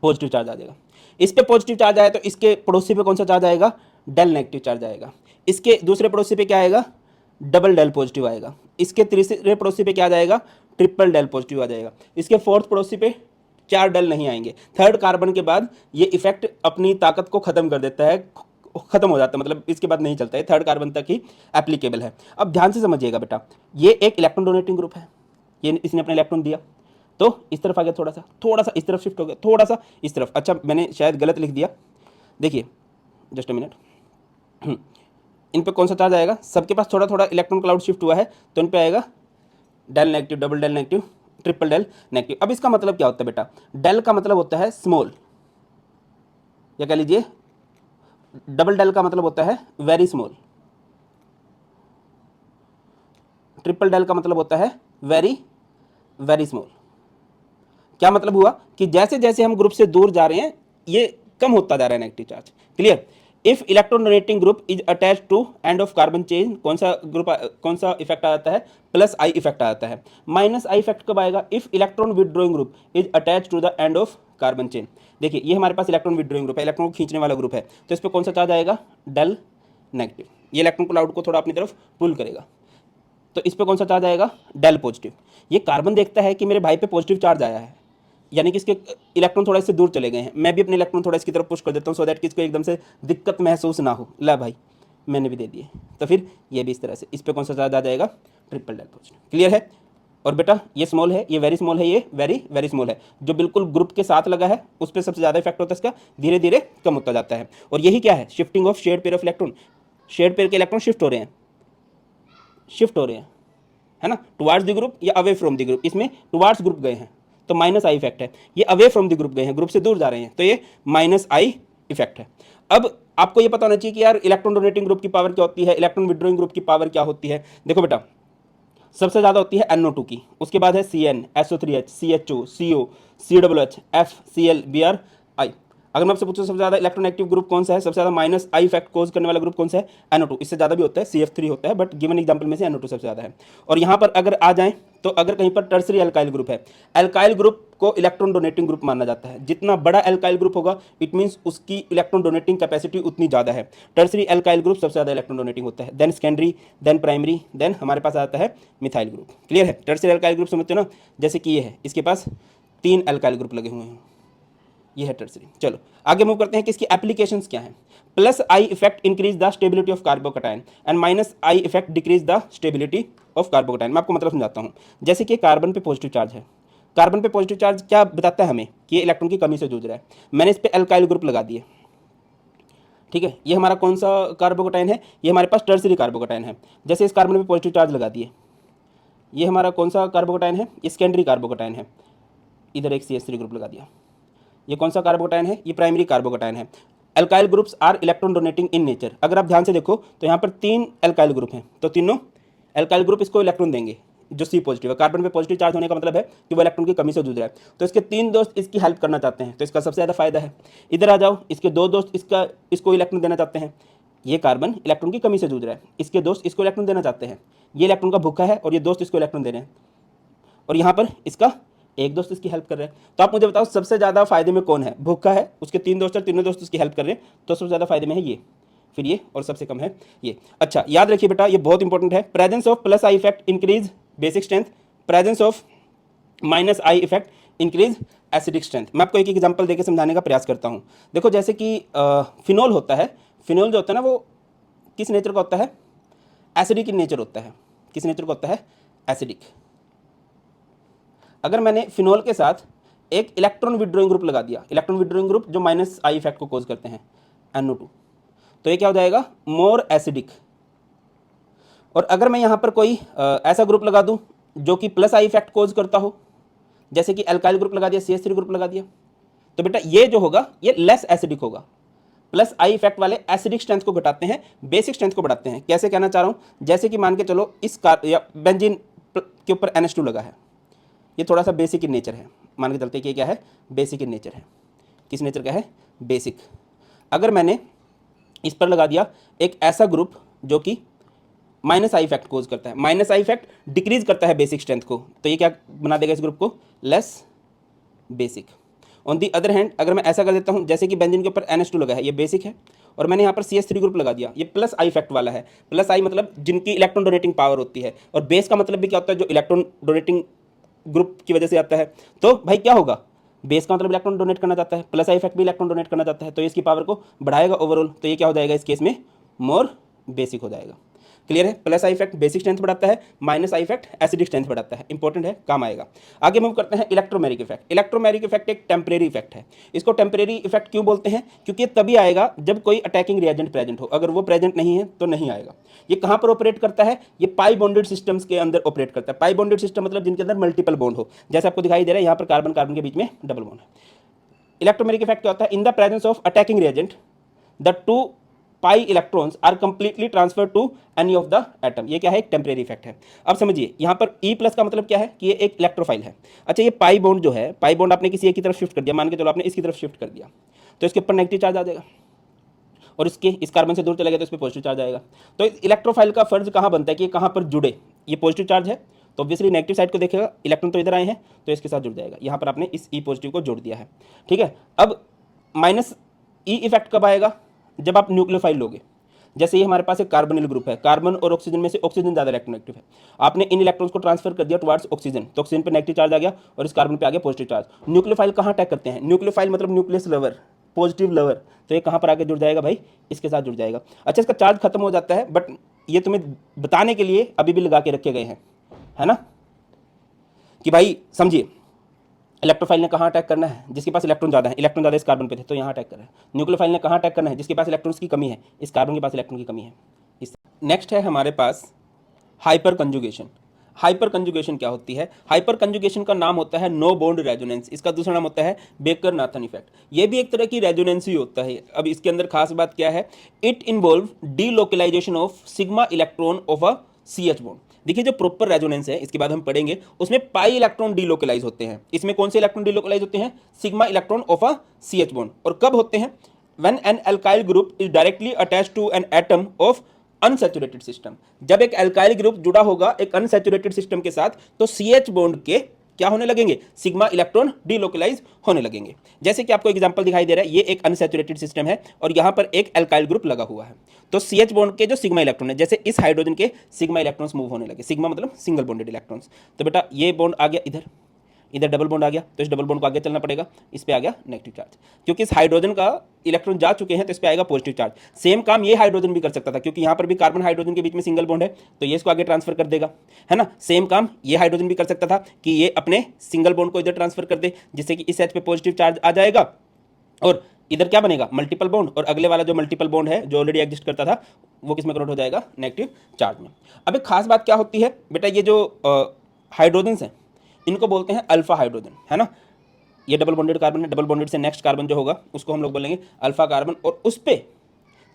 पॉजिटिव चार्ज आ जाएगा। इस पे पॉजिटिव चार्ज आया तो इसके पड़ोसी पे कौन सा चार्ज आएगा? डेल नेगेटिव चार्ज आएगा। इसके दूसरे पड़ोसी पे क्या आएगा? डबल डेल पॉजिटिव आएगा। इसके तीसरे पड़ोसी पे क्या आ जाएगा? ट्रिपल डेल पॉजिटिव आ जाएगा। इसके फोर्थ पड़ोसी पे 4 डेल नहीं आएंगे। थर्ड कार्बन के बाद ये इफेक्ट अपनी ताकत को खत्म कर देता है, खत्म हो जाता है, मतलब इसके बाद नहीं चलता है, थर्ड कार्बन तक ही एप्लीकेबल है। अब ध्यान से समझिएगा बेटा, ये एक इलेक्ट्रॉन डोनेटिंग ग्रुप है, ये इसने अपना इलेक्ट्रॉन दिया तो इस तरफ आ गया, थोड़ा सा इस तरफ शिफ्ट हो गया, थोड़ा सा इस तरफ। अच्छा मैंने शायद गलत लिख दिया, देखिए जस्ट अ मिनट। इन पे कौन सा चार्ज आएगा? सबके पास थोड़ा थोड़ा इलेक्ट्रॉन क्लाउड शिफ्ट हुआ है तो इन पे आएगा del negative, double del negative, triple del negative. अब इसका मतलब क्या होता है बेटा? डेल का मतलब होता है स्मॉल, या कह लीजिए डबल डेल का मतलब होता है वेरी स्मॉल, ट्रिपल डेल का मतलब होता है वेरी वेरी स्मॉल। क्या मतलब हुआ कि जैसे जैसे हम ग्रुप से दूर जा रहे हैं ये कम होता जा रहा है negative charge. Clear? If electron donating group is attach to end of carbon chain, कौन सा इफेक्ट आ जाता है? प्लस आई इफेक्ट आ जाता है। माइनस आई इफेक्ट कब आएगा? If electron withdrawing group is attach to the end of carbon chain. देखिए ये हमारे पास इलेक्ट्रॉन विड्रॉइंग ग्रुप है, इलेक्ट्रॉन को खींचने वाला ग्रुप है, तो इस पर कौन सा चार्ज आएगा? Del negative. ये इलेक्ट्रॉन क्लाउड को थोड़ा अपनी तरफ पुल करेगा, तो इस पर कौन सा चार्ज आएगा? Del positive. ये कार्बन देखता है कि मेरे भाई पे पॉजिटिव चार्ज आया है, यानी कि इसके इलेक्ट्रॉन थोड़ा इससे दूर चले गए हैं, मैं भी अपने इलेक्ट्रॉन थोड़ा इसकी तरफ पुश कर देता हूँ सो दैट कि इसको एकदम से दिक्कत महसूस ना हो। ला भाई मैंने भी दे दिए, तो फिर ये भी इस तरह से, इस पर कौन सा चार्ज आ जाएगा? Triple del positive. क्लियर है? और बेटा ये स्मॉल है, ये वेरी स्मॉल है, ये वेरी वेरी स्मॉल है। जो बिल्कुल ग्रुप के साथ लगा है उस पर सबसे ज़्यादा इफेक्ट होता है, इसका धीरे धीरे कम होता जाता है। और यही क्या है? Shifting of shared pair of electron. Shared pair के इलेक्ट्रॉन शिफ्ट हो रहे हैं, है ना, टुवार्ड्स द ग्रुप या अवे फ्रॉम द ग्रुप। इसमें टुवार्ड्स ग्रुप गए हैं तो माइनस आई इफेक्ट है, ये अवे फ्रॉम द ग्रुप गए हैं, ग्रुप से दूर जा रहे हैं, तो ये माइनस आई इफेक्ट है। अब आपको ये पता होना चाहिए कि यार इलेक्ट्रॉन डोनेटिंग ग्रुप की पावर क्या होती है, इलेक्ट्रॉन विड्रॉइंग ग्रुप की पावर क्या होती है। देखो बेटा सबसे ज़्यादा होती है NO2 की, उसके बाद है CN, SO3H, CHO, CO, COOH, F, Cl, Br, I। अगर मैं आपसे पूछूं सबसे ज़्यादा इलेक्ट्रोनेगेटिव ग्रुप कौन सा है, सबसे ज़्यादा माइनस आई इफेक्ट कोज करने वाला ग्रुप कौन सा है? NO2। इससे ज़्यादा भी होता है, CF3 होता है, बट गिवन एग्जाम्पल में से NO2 सबसे ज़्यादा है। और यहाँ पर अगर आ जाएं तो अगर कहीं पर टर्सरी एल्काइल ग्रुप है, एल्काइल ग्रुप को इलेक्ट्रॉन डोनेटिंग ग्रुप माना जाता है। जितना बड़ा एल्काइल ग्रुप होगा इट मींस उसकी इलेक्ट्रॉन डोनेटिंग कैपेसिटी उतनी ज़्यादा है। टर्सरी एल्काइल ग्रुप सबसे ज़्यादा इलेक्ट्रॉन डोनेटिंग होता है, then secondary, then primary, then हमारे पास आता है मिथाइल ग्रुप। क्लियर है? टर्सरी एल्काइल ग्रुप समझते हो ना, जैसे कि ये है, इसके पास 3 एल्काइल ग्रुप लगे हुए हैं, ये है टर्सरी। चलो आगे मूव करते हैं कि इसकी एप्लीकेशंस क्या हैं। Plus I effect increase the stability of कार्बोकटाइन and minus I effect decrease the stability of कार्बोकटाइन। मैं आपको मतलब समझाता हूँ। जैसे कि कार्बन पे पॉजिटिव चार्ज है, कार्बन पे पॉजिटिव चार्ज क्या बताता है हमें कि ये इलेक्ट्रॉन की कमी से जूझ रहा है। मैंने इस पर एल्काइल ग्रुप लगा दिए, ठीक है। ये हमारा कौन सा कार्बोकटाइन है? ये हमारे पास टर्सरी कार्बोकटाइन है। जैसे इस कार्बन पे पॉजिटिव चार्ज लगा दिए, ये हमारा कौन सा कार्बोकटाइन है? ये सेकेंडरी कार्बोकटाइन है। इधर एक CH3 ग्रुप लगा दिया। ये कौन सा कार्बोकटाइन है? ये प्राइमरी कार्बोकटाइन है। Alkyl groups are electron donating in nature. अगर आप ध्यान से देखो तो यहाँ पर 3 एल्काइल ग्रुप हैं, तो तीनों एल्काइल ग्रुप इसको इलेक्ट्रॉन देंगे जो C पॉजिटिव है। कार्बन पे पॉजिटिव चार्ज होने का मतलब है कि वो इलेक्ट्रॉन की कमी से जूझ रहा है, तो इसके 3 दोस्त इसकी हेल्प करना चाहते हैं, तो इसका सबसे ज़्यादा फायदा है। इधर आ जाओ, इसके 2 दोस्त इसको इलेक्ट्रॉन देना चाहते हैं। ये कार्बन इलेक्ट्रॉन की कमी से जूझ रहा है, इसके दोस्त इसको इलेक्ट्रॉन देना चाहते हैं। ये इलेक्ट्रॉन का भूखा है और ये दोस्त इसको इलेक्ट्रॉन दे रहे हैं, और यहाँ पर इसका एक दोस्त इसकी हेल्प कर रहे हैं। तो आप मुझे बताओ सबसे ज़्यादा फायदे में कौन है? भूखा है, उसके 3 दोस्त और तीनों दोस्त उसकी हेल्प कर रहे हैं, तो सबसे ज़्यादा फायदे में है ये, फिर ये, और सबसे कम है ये। अच्छा याद रखिए बेटा, ये बहुत इंपॉर्टेंट है। Presence of plus I effect increase basic strength, presence of minus I effect increase acidic strength. मैं आपको एक एग्जांपल देकर समझाने का प्रयास करता हूँ। देखो जैसे कि फिनोल होता है, फिनोल जो होता है ना वो किस नेचर का होता है? एसिडिक इन नेचर होता है। किस नेचर का होता है? एसिडिक। अगर मैंने फिनोल के साथ एक इलेक्ट्रॉन विड्रॉइंग ग्रुप लगा दिया, इलेक्ट्रॉन विड्रॉइंग ग्रुप जो माइनस आई इफेक्ट को कोज करते हैं, NO2, तो ये क्या हो जाएगा? More acidic. और अगर मैं यहाँ पर कोई ऐसा ग्रुप लगा दूँ जो कि प्लस आई इफेक्ट कोज करता हो, जैसे कि एल्काइल ग्रुप लगा दिया, CH3 ग्रुप लगा दिया, तो बेटा ये जो होगा ये लेस एसिडिक होगा। प्लस आई इफेक्ट वाले एसिडिक स्ट्रेंथ को घटाते हैं, बेसिक स्ट्रेंथ को बढ़ाते हैं। कैसे कहना चाह रहा हूँ? जैसे कि मान के चलो इस या बेंजीन के ऊपर NH2 लगा है, ये थोड़ा सा बेसिक इन नेचर है, मान के चलते कि ये क्या है? बेसिक इन नेचर है। किस नेचर का है? बेसिक। अगर मैंने इस पर लगा दिया एक ऐसा ग्रुप जो कि माइनस आई इफेक्ट कोज करता है, माइनस आई इफेक्ट डिक्रीज करता है बेसिक स्ट्रेंथ को, तो ये क्या बना देगा इस ग्रुप को? Less basic. On the other hand अगर मैं ऐसा कर देता हूँ, जैसे कि बेंजीन के ऊपर NH2 लगा है, ये बेसिक है, और मैंने यहाँ पर CH3 ग्रुप लगा दिया, ये प्लस आई इफेक्ट वाला है। प्लस आई मतलब जिनकी इलेक्ट्रॉन डोनेटिंग पावर होती है, और बेस का मतलब भी क्या होता है? जो इलेक्ट्रॉन डोनेटिंग ग्रुप की वजह से आता है। तो भाई क्या होगा? बेस का मतलब इलेक्ट्रॉन डोनेट करना चाहता है, प्लस आई इफेक्ट भी इलेक्ट्रॉन डोनेट करना चाहता है, तो इसकी पावर को बढ़ाएगा ओवरऑल, तो ये क्या हो जाएगा इस केस में? मोर बेसिक हो जाएगा। क्लियर है? Plus I effect basic strength बढ़ाता है, minus I effect acidic strength बढ़ाता है। इंपॉर्टेंट है, काम आएगा। आगे मूव करते हैं इलेक्ट्रोमेरिक इफेक्ट। इलेक्ट्रोमेरिक इफेक्ट एक टेम्परेरी इफेक्ट है। इसको टेम्परेरी इफेक्ट क्यों बोलते हैं? क्योंकि तभी आएगा जब कोई अटैकिंग रिएजेंट प्रेजेंट हो, अगर वो प्रेजेंट नहीं है तो नहीं आएगा। ये कहाँ पर ऑपरेट करता है? ये पाई बॉन्डेड सिस्टम्स के अंदर ऑपरेट करता है। पाई बॉन्डेड सिस्टम मतलब जिनके अंदर मल्टीपल बॉन्ड हो, जैसे आपको दिखाई दे रहा है यहाँ पर कार्बन कार्बन के बीच में डबल बॉन्ड है। इलेक्ट्रोमेरिक इफेक्ट क्या होता है? In the presence of attacking reagent the 2 pi electrons are completely transfer to any of the atom. ये क्या है? एक टेम्परेरी इफेक्ट है। अब समझिए यहाँ पर E प्लस का मतलब क्या है? कि ये एक इलेक्ट्रोफाइल है। अच्छा ये पाई बॉन्ड जो है, पाई बॉन्ड आपने किसी एक की तरफ शिफ्ट कर दिया, मान के चलो आपने इसकी तरफ शिफ्ट कर दिया, तो इसके ऊपर नेगेटिव चार्ज आ जाएगा, और इस कार्बन से दूर चला गया तो इस पर पॉजिटिव चार्ज आएगा। तो इलेक्ट्रोफाइल का फर्ज कहाँ बनता है कि कहाँ पर जुड़े? ये पॉजिटिव चार्ज है तो ऑब्वियसली नेगेटिव साइड को देखेगा, इलेक्ट्रॉन तो इधर आए हैं तो इसके साथ जुड़ जाएगा। यहाँ पर आपने इस E पॉजिटिव को जोड़ दिया है, ठीक है। अब माइनस E इफेक्ट कब आएगा? जब आप न्यूक्लियोफाइल लोगे। जैसे ये हमारे पास एक कार्बोनिल ग्रुप है, कार्बन और ऑक्सीजन में से ऑक्सीजन ज़्यादा इलेक्ट्रोनेगेटिव है, आपने इन इलेक्ट्रॉन्स को ट्रांसफर कर दिया टुवर्ड्स ऑक्सीजन, तो ऑक्सीजन पर नेगेटिव चार्ज आ गया और इस कार्बन पे आ गया पॉजिटिव चार्ज। न्यूक्लियोफाइल कहाँ अटैक करते हैं? न्यूक्लियोफाइल मतलब न्यूक्लियस लवर, पॉजिटिव लवर, तो ये कहाँ पर आके जुड़ जाएगा भाई? इसके साथ जुड़ जाएगा। अच्छा इसका चार्ज खत्म हो जाता है, बट ये तुम्हें बताने के लिए अभी भी लगा के रखे गए हैं, है ना, कि भाई समझिए इलेक्ट्रोफाइल ने कहाँ अटैक करना है? जिसके पास इलेक्ट्रॉन ज़्यादा है, इलेक्ट्रॉन ज़्यादा इस कार्बन पे थे तो यहाँ अटैक कर रहा है। न्यूक्लियोफाइल ने कहाँ अटैक करना है? जिसके पास इलेक्ट्रॉन्स की कमी है, इस कार्बन के पास इलेक्ट्रॉन की कमी है। इस नेक्स्ट है हमारे पास हाइपर कंजुगेशन। हाइपर कंजुगेशन क्या होती है? हाइपर कंजुगेशन का नाम होता है नो बॉन्ड रेजोनेंस, इसका दूसरा नाम होता है बेकर नाथन इफेक्ट। ये भी एक तरह की रेजोनेंस ही होता है। अब इसके अंदर खास बात क्या है? It involve delocalization of sigma electron of a CH bond. देखिए जो प्रॉपर रेजोनेंस है इसके बाद हम पढ़ेंगे, उसमें पाई इलेक्ट्रॉन डीलोकलाइज होते हैं। इसमें कौन से इलेक्ट्रॉन डीलोकलाइज होते हैं? Sigma electron of a CH bond. और कब होते हैं? When an alkyl group is directly attached to an atom of unsaturated system. जब एक अल्काइल ग्रुप जुड़ा होगा एक अनसैचुरेटेड सिस्टम के साथ, तो CH बॉन्ड के क्या होने लगेंगे, सिग्मा इलेक्ट्रॉन डीलोकलाइज होने लगेंगे। जैसे कि आपको एग्जांपल दिखाई दे रहा है, ये एक अनसैचुरेटेड सिस्टम है और यहां पर एक अल्काइल ग्रुप लगा हुआ है, तो CH बॉन्ड के जो सिग्मा इलेक्ट्रॉन है, जैसे इस हाइड्रोजन के सिग्मा इलेक्ट्रॉन्स मूव होने लगे, सिग्मा मतलब सिंगल बॉन्डेड इलेक्ट्रॉन्स, तो बेटा ये बॉन्ड आ गया इधर, इधर डबल बॉन्ड आ गया, तो इस डबल बॉन्ड को आगे चलना पड़ेगा, इस पे आ गया नेगेटिव चार्ज, क्योंकि इस हाइड्रोजन का इलेक्ट्रॉन जा चुके हैं तो इस पे आएगा पॉजिटिव चार्ज। सेम काम ये हाइड्रोजन भी कर सकता था, क्योंकि यहाँ पर भी कार्बन हाइड्रोजन के बीच में सिंगल बॉन्ड है, तो ये इसको आगे ट्रांसफर कर देगा, है ना। सेम काम ये हाइड्रोजन भी कर सकता था कि ये अपने सिंगल बॉन्ड को इधर ट्रांसफर कर दे, जिससे कि इस H पे पॉजिटिव चार्ज आ जाएगा और इधर क्या बनेगा, मल्टीपल बॉन्ड, और अगले वाला जो मल्टीपल बॉन्ड है जो ऑलरेडी एग्जिस्ट करता था वो किस में कन्वर्ट हो जाएगा, नेगेटिव चार्ज में। अब एक खास बात क्या होती है बेटा, ये जो हाइड्रोजन हैं इनको बोलते हैं अल्फा हाइड्रोजन, है ना। ये डबल बॉन्डेड कार्बन है, डबल बॉन्डेड से नेक्स्ट कार्बन जो होगा उसको हम लोग बोलेंगे अल्फा कार्बन, और उस पे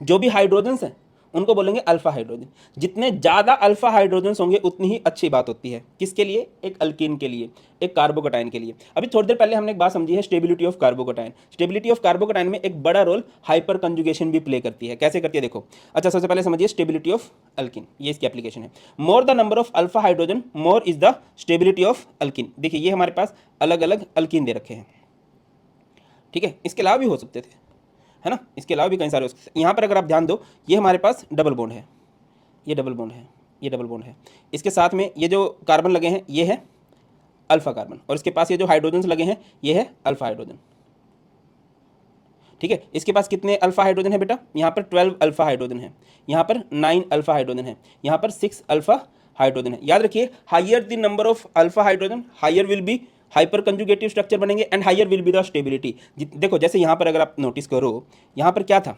जो भी हाइड्रोजन्स हैं उनको बोलेंगे अल्फा हाइड्रोजन। जितने ज़्यादा अल्फा हाइड्रोजन्स होंगे उतनी ही अच्छी बात होती है, किसके लिए, एक अल्कीन के लिए, एक कार्बोकटाइन के लिए। अभी थोड़ी देर पहले हमने एक बात समझी है, स्टेबिलिटी ऑफ कार्बोकटाइन। स्टेबिलिटी ऑफ कार्बोकटाइन में एक बड़ा रोल हाइपर कंजुगेशन भी प्ले करती है। कैसे करती है देखो, अच्छा सबसे पहले समझिए स्टेबिलिटी ऑफ अल्कीन, ये इसकी एप्लीकेशन है। More the number of alpha hydrogen more is the stability of alkyne. देखिए ये हमारे पास अलग अलग अल्कीन दे रखे हैं, ठीक है, इसके अलावा भी हो सकते थे, है ना, इसके अलावा भी कई सारे हो सकते हैं। यहाँ पर अगर आप ध्यान दो, ये हमारे पास डबल बॉन्ड है, ये डबल बॉन्ड है, ये डबल बॉन्ड है, इसके साथ में ये जो कार्बन लगे हैं ये है अल्फा कार्बन, और इसके पास ये जो हाइड्रोजन लगे हैं ये है अल्फा हाइड्रोजन, ठीक है। इसके पास कितने अल्फा हाइड्रोजन है बेटा, यहाँ पर 12 अल्फा हाइड्रोजन है, यहाँ पर 9 अल्फा हाइड्रोजन है, यहाँ पर 6 अल्फा हाइड्रोजन है। याद रखिए, higher the number of alpha hydrogen higher will be hyper conjugative structure बनेंगे and higher will be the stability. देखो जैसे यहाँ पर अगर आप नोटिस करो, यहाँ पर क्या था,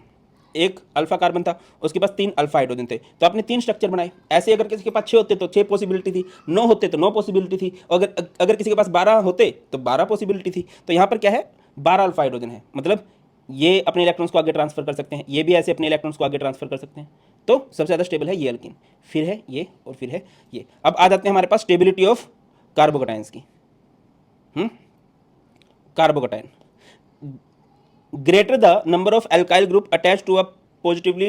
एक अल्फा कार्बन था, उसके पास 3 अल्फा हाइड्रोजन थे, तो आपने 3 स्ट्रक्चर बनाए। ऐसे अगर किसी के पास 6 होते तो 6 पॉसिबिलिटी थी, 9 होते तो 9 पॉसिबिलिटी थी, अगर किसी के पास 12 होते तो 12 पॉसिबिलिटी थी। तो यहाँ पर क्या है, 12 अल्फा हाइड्रोजन है, मतलब ये अपने इलेक्ट्रॉन्स को आगे ट्रांसफर कर सकते हैं, ये भी ऐसे अपने इलेक्ट्रॉन्स को आगे ट्रांसफर कर सकते हैं। तो सबसे ज़्यादा स्टेबल है ये अल्कीन, फिर है ये और फिर है ये। अब आ जाते हैं हमारे पास स्टेबिलिटी ऑफ कार्बोकटाइंस की। कार्बोकटाइन, greater the number of alkyl group attached to a positively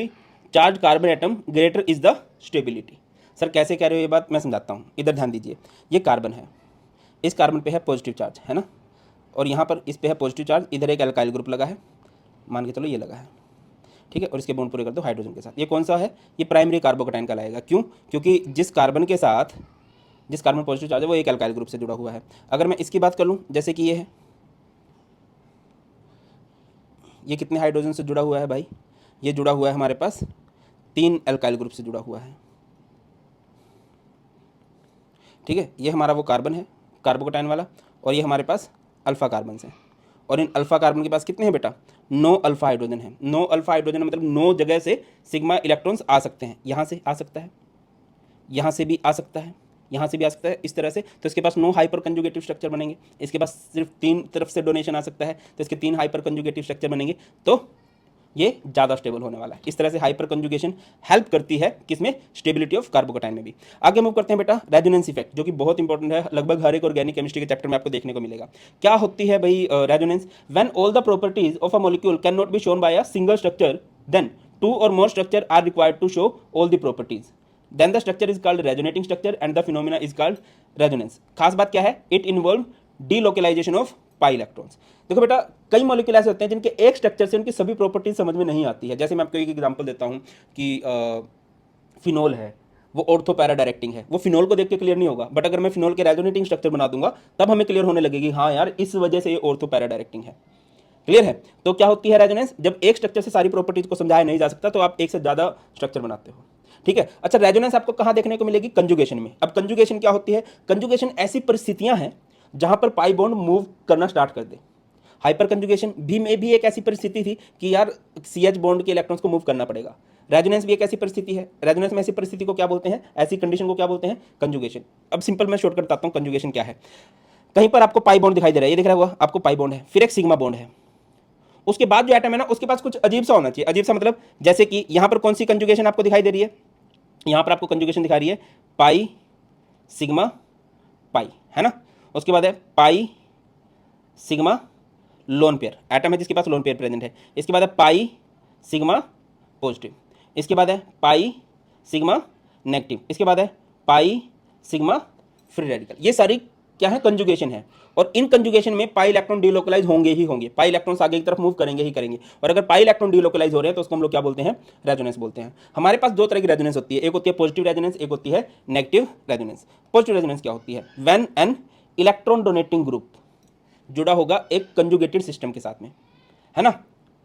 charged carbon atom greater is the stability। Sir कैसे कह रहे हो ये बात, मैं समझाता हूँ, इधर ध्यान दीजिए। ये कार्बन है, इस कार्बन पे है पॉजिटिव चार्ज, है ना, और यहाँ पर इस पे है पॉजिटिव चार्ज, इधर एक अल्काइल ग्रुप लगा है, मान के चलो ये लगा है, ठीक है, और इसके बॉन्ड पूरे कर दो हाइड्रोजन के साथ। ये कौन सा है, ये प्राइमरी कार्बोकटाइन कहलाएगा। क्यों, क्योंकि जिस कार्बन के साथ जिस कार्बन पॉजिटिव चार्ज है वो एक अल्काइल ग्रुप से जुड़ा हुआ है। अगर मैं इसकी बात कर लूँ, जैसे कि ये है, ये कितने हाइड्रोजन से जुड़ा हुआ है भाई, ये जुड़ा हुआ है हमारे पास 3 अल्काइल ग्रुप से जुड़ा हुआ है, ठीक है। ये हमारा वो कार्बन है कार्बोकटाइन वाला, और ये हमारे पास अल्फा कार्बन है, और इन अल्फा कार्बन के पास कितने हैं बेटा, 9 अल्फा हाइड्रोजन है। 9 अल्फा हाइड्रोजन मतलब 9 जगह से सिग्मा इलेक्ट्रॉन्स आ सकते हैं, यहाँ से आ सकता है, यहाँ से भी आ सकता है, यहाँ से भी आ सकता है, इस तरह से। तो इसके पास 9 हाइपर कंजुगेटिव स्ट्रक्चर बनेंगे। इसके पास सिर्फ 3 तरफ से डोनेशन आ सकता है, तो इसके 3 हाइपर कंजुगेटिव स्ट्रक्चर बनेंगे, तो ये ज़्यादा स्टेबल होने वाला है। इस तरह से हाइपर कंजुगेशन हेल्प करती है किसमें, स्टेबिलिटी ऑफ कार्बोकटाइन में भी। आगे मूव करते हैं बेटा, रेजोनेंस इफेक्ट, जो कि बहुत इंपॉर्टेंट है, लगभग हर एक ऑर्गेनिक केमिस्ट्री के चैप्टर में आपको देखने को मिलेगा। क्या होती है भाई resonance, when all the properties of a molecule can not be shown by a single structure, then 2 or more structure are required to show all the properties, then the structure is called resonating structure and the phenomena is called resonance। खास बात क्या है, it involve delocalization of pi electrons। देखो बेटा, कई molecule ऐसे होते हैं जिनके एक स्ट्रक्चर से उनकी सभी प्रॉपर्टीज समझ में नहीं आती है। जैसे मैं आपको एक एग्जांपल देता हूँ कि फिनोल है, वो ऑर्थो पैरा डायरेक्टिंग है, वो फिनोल को देख के क्लियर नहीं होगा, बट अगर मैं फिनोल के रेजोनेटिंग स्ट्रक्चर बना दूंगा तब हमें क्लियर होने लगेगी, हाँ यार इस वजह से ये ऑर्थो पैरा डायरेक्टिंग है। क्लियर है। तो क्या होती है रेजोनेंस, जब एक स्ट्रक्चर से सारी प्रॉपर्टीज को समझाया नहीं जा सकता तो आप एक से ज्यादा स्ट्रक्चर बनाते हो, ठीक है। अच्छा, रेजोनेंस आपको कहां देखने को मिलेगी, कंजुगेशन में। अब कंजुगेशन क्या होती है, कंजुगेशन ऐसी परिस्थितियां हैं जहां पर पाई बॉन्ड मूव करना स्टार्ट कर दे। हाइपर कंजुगेशन भी में भी एक ऐसी परिस्थिति थी कि यार CH बॉन्ड के इलेक्ट्रॉन्स को मूव करना पड़ेगा। रेजोनेंस भी एक ऐसी परिस्थिति है। रेजोनेंस में ऐसी परिस्थिति को क्या बोलते हैं, ऐसी कंडीशन को क्या बोलते हैं, कंजुगेशन। अब सिंपल मैं शॉर्टकट बताता हूं कंजुगेशन क्या है। कहीं पर आपको पाई बॉन्ड दिखाई दे रहा है, ये दिख रहा होगा आपको पाई बॉन्ड है, फिर एक सिग्मा बॉन्ड है, उसके बाद जो एटम है ना उसके पास कुछ अजीब सा होना चाहिए। अजीब सा मतलब जैसे कि यहां पर कौन सी कंजुगेशन आपको दिखाई दे रही है, यहां पर आपको कंजुगेशन दिखा रही है पाई सिग्मा पाई, है ना। उसके बाद है pi sigma lone pair, atom है जिसके पास लोन पेयर प्रेजेंट है। इसके बाद है पाई सिग्मा पॉजिटिव, इसके बाद है पाई सिग्मा नेगेटिव, इसके बाद है पाई सिग्मा फ्री रेडिकल। ये सारी क्या है, कंजुगेशन है। और इन कंजुगेशन में पाई इलेक्ट्रॉन डिलोकलाइज होंगे ही होंगे, पाई इलेक्ट्रॉन्स आगे की तरफ मूव करेंगे ही करेंगे। और अगर पाई इलेक्ट्रॉन डिलोकलाइज हो रहे हैं तो उसको हम लोग क्या बोलते हैं, रेजोनेंस बोलते हैं। हमारे पास दो तरह की रेजोनेंस होती है, एक होती है पॉजिटिव रेजोनेंस, एक होती है नेगेटिव रेजोनेंस। पॉजिटिव रेजोनेंस क्या होती है, when an electron donating group जुड़ा होगा एक कंजुगेटेड सिस्टम के साथ में, है ना,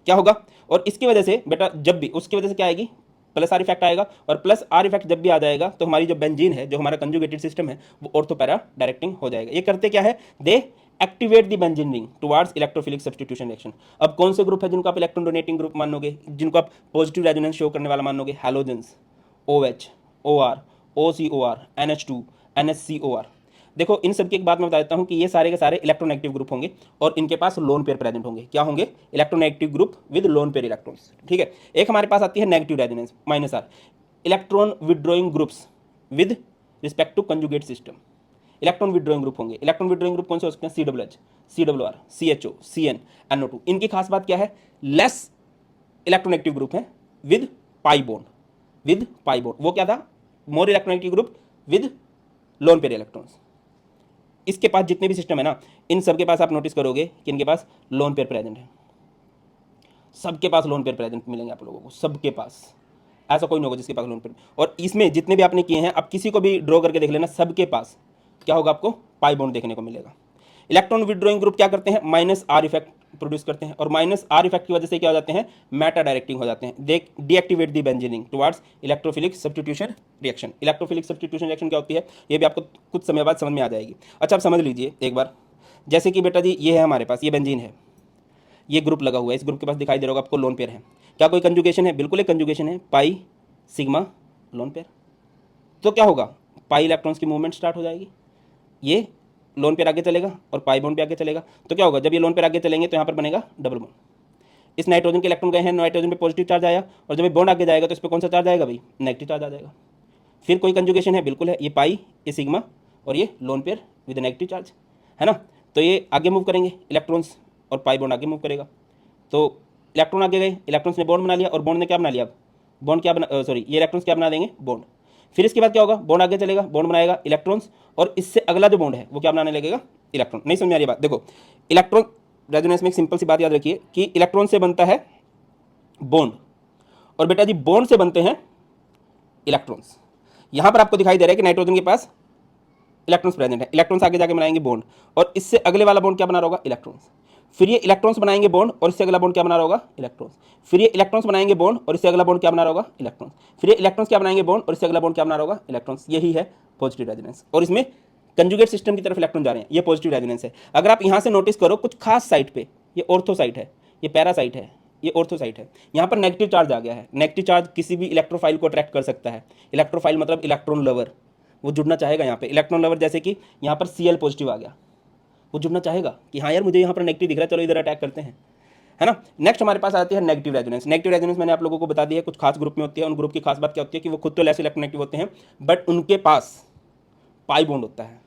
क्या होगा। और इसकी वजह से बेटा जब भी उसकी वजह से क्या आएगी, प्लस आर इफेक्ट आएगा। और प्लस आर इफेक्ट जब भी आ जाएगा तो हमारी जो बेंजीन है, जो हमारा कंजुगेटेड सिस्टम है, वो ऑर्थो पैरा डायरेक्टिंग हो जाएगा। ये करते क्या है, they activate the benzene ring towards electrophilic substitution reaction. अब कौन से ग्रुप है जिनको आप इलेक्ट्रॉन डोनेटिंग ग्रुप मानोगे, जिनको आप पॉजिटिव रेजोनेंस शो करने वाला मानोगे, halogens, OH, OR, OCOR, NH2, NHCOR। देखो इन सब की एक बात मैं बता देता हूं कि ये सारे के सारे इलेक्ट्रोनेगेटिव ग्रुप होंगे और इनके पास लोन पेयर प्रेजेंट होंगे। क्या होंगे, electronegative group with lone pair electrons, ठीक है। एक हमारे पास आती है negative resonance, -R, electron withdrawing groups with respect to conjugate system. Electron withdrawing group होंगे। इलेक्ट्रॉन विड्रॉइंग ग्रुप कौन से हो सकते हैं, COOH, COR, CHO, CN, NO2। इनकी खास बात क्या है, लेस इलेक्ट्रोनेगेटिव ग्रुप है with pi bond, with pi bond. वो क्या था, more electronegative group with lone pair electrons. इसके पास जितने भी सिस्टम है ना, इन सब के पास आप नोटिस करोगे कि इनके पास लोन पेयर प्रेजेंट है। सबके पास लोन पेयर प्रेजेंट मिलेंगे आप लोगों को, सबके पास, ऐसा कोई नहीं होगा जिसके पास लोन पेयर। और इसमें जितने भी आपने किए हैं, आप किसी को भी ड्रॉ करके देख लेना, सबके पास क्या होगा, आपको पाई बॉन्ड देखने को मिलेगा। इलेक्ट्रॉन विड्रॉइंग ग्रुप क्या करते हैं, -R इफेक्ट प्रोड्यूस करते हैं। और -R इफेक्ट की वजह से क्या हो जाते हैं, मेटा डायरेक्टिंग हो जाते हैं। They deactivate the benzene ring towards electrophilic substitution reaction. Electrophilic substitution reaction क्या होती है, ये भी आपको कुछ समय बाद समझ में आ जाएगी। अच्छा, आप समझ लीजिए एक बार, जैसे कि बेटा जी ये है हमारे पास, ये बेंजीन है, ये ग्रुप लगा हुआ है, इस ग्रुप के पास दिखाई दे रहा होगा आपको लोन पेयर है। क्या कोई कंजुगेशन है, बिल्कुल एक कंजुगेशन है, पाई सिग्मा लोन पेयर। तो क्या होगा, पाई इलेक्ट्रॉन्स की मूवमेंट स्टार्ट हो जाएगी, ये लोन पेयर आगे चलेगा और पाई बॉन्ड पे आगे चलेगा। तो क्या होगा, जब ये लोन पेयर आगे चलेंगे तो यहाँ पर बनेगा डबल बॉन्ड। इस नाइट्रोजन के इलेक्ट्रॉन गए हैं, नाइट्रोजन पे पॉजिटिव चार्ज आया, और जब ये बॉन्ड आगे जाएगा तो इस पर कौन सा चार्ज आएगा भाई, नेगेटिव चार्ज आ जाएगा। फिर कोई कंजुगेशन है, बिल्कुल है, ये पाई, ये सिग्मा और ये lone pair with negative charge, है ना। तो ये आगे मूव करेंगे इलेक्ट्रॉन्स और पाई बॉन्ड आगे मूव करेगा। तो इलेक्ट्रॉन आगे गए, इलेक्ट्रॉन्स ने बॉन्ड बना लिया और बॉन्ड ने क्या बना लिया, बॉन्ड क्या बना, सॉरी, ये इलेक्ट्रॉन्स क्या बना देंगे, बॉन्ड। फिर इसके बाद क्या होगा, बॉन्ड आगे चलेगा, बॉन्ड बनाएगा इलेक्ट्रॉन्स, और इससे अगला जो बॉन्ड है वो क्या बनाने लगेगा, इलेक्ट्रॉन। नहीं समझ में आ रही बात, देखो इलेक्ट्रॉन रेजोनेंस में एक सिंपल सी बात याद रखिए कि इलेक्ट्रॉन से बनता है बॉन्ड, और बेटा जी बॉन्ड से बनते हैं इलेक्ट्रॉन्स। यहां पर आपको दिखाई दे रहा है कि नाइट्रोजन के पास इलेक्ट्रॉन्स प्रेजेंट है, इलेक्ट्रॉन्स आगे जाके बनाएंगे बॉन्ड, और इससे अगले वाला बॉन्ड क्या बना रहा होगा, इलेक्ट्रॉन्स। फिर ये इलेक्ट्रॉन्स बनाएंगे बॉन्ड और इससे अगला बॉन्ड क्या बना रहा होगा, इलेक्ट्रॉन्स। फिर ये इलेक्ट्रॉन्स बनाएंगे बॉन्ड और इससे अगला बॉन्ड क्या बना रहा होगा, इलेक्ट्रॉन्स। फिर ये इलेक्ट्रॉन्स क्या बनाएंगे बॉन्ड और इससे अगला बॉन्ड क्या बना रहा होगा, इलेक्ट्रॉन्स। यही है पॉजिटिव रेजोनेंस, और इसमें कंजुगेट सिस्टम की तरफ इलेक्ट्रॉन जा रहे हैं, ये पॉजिटिव रेजोनेंस है। अगर आप यहाँ से नोटिस करो कुछ खास साइट पे, ये ऑर्थो साइट है, ये पैरा साइट है, ये ऑर्थो साइट है, यहाँ पर नेगेटिव चार्ज आ गया है। नेगेटिव चार्ज किसी भी इलेक्ट्रोफाइल को अट्रैक्ट कर सकता है। इलेक्ट्रोफाइल मतलब इलेक्ट्रॉन लवर, वो जुड़ना चाहेगा यहाँ पे। इलेक्ट्रॉन लवर जैसे कि यहाँ पर Cl पॉजिटिव आ गया, वो जुड़ना चाहेगा कि हाँ यार मुझे यहाँ पर नेगेटिव दिख रहा है, चलो इधर अटैक करते हैं, है ना। नेक्स्ट हमारे पास आती है नेगेटिव रेजोनेंस। नेगेटिव रेजोनेंस मैंने आप लोगों को बता दिया है, कुछ खास ग्रुप में होती है। उन ग्रुप की खास बात क्या होती है कि वो खुद तो लेस इलेक्ट्रोनेगेटिव होते हैं, बट उनके पास पाई बॉन्ड होता है।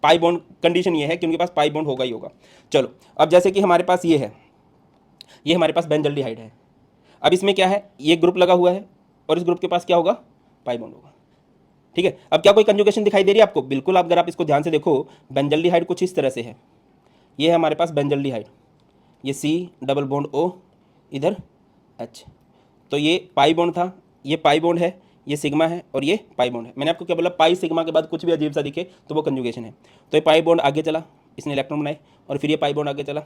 पाई बॉन्ड कंडीशन ये है कि उनके पास पाई बॉन्ड होगा ही होगा। चलो अब जैसे कि हमारे पास ये है, ये हमारे पास बेंजल्डिहाइड है। अब इसमें क्या है, ये ग्रुप लगा हुआ है और इस ग्रुप के पास क्या होगा, पाई बॉन्ड होगा, ठीक है। अब क्या कोई कंजुगेशन दिखाई दे रही है आपको, बिल्कुल। आप अगर आप इसको ध्यान से देखो, बेंजल्डिहाइड कुछ इस तरह से है, ये है हमारे पास बेंजल्डिहाइड, ये C डबल बॉन्ड O, इधर H। तो ये पाई बॉन्ड था, ये पाई बॉन्ड है, ये सिग्मा है और ये पाई बॉन्ड है। मैंने आपको क्या बोला, पाई सिग्मा के बाद कुछ भी अजीब सा दिखे तो वो कंजुगेशन है। तो ये पाई बॉन्ड आगे चला, इसने इलेक्ट्रॉन बनाए, और फिर ये पाई बॉन्ड आगे चला,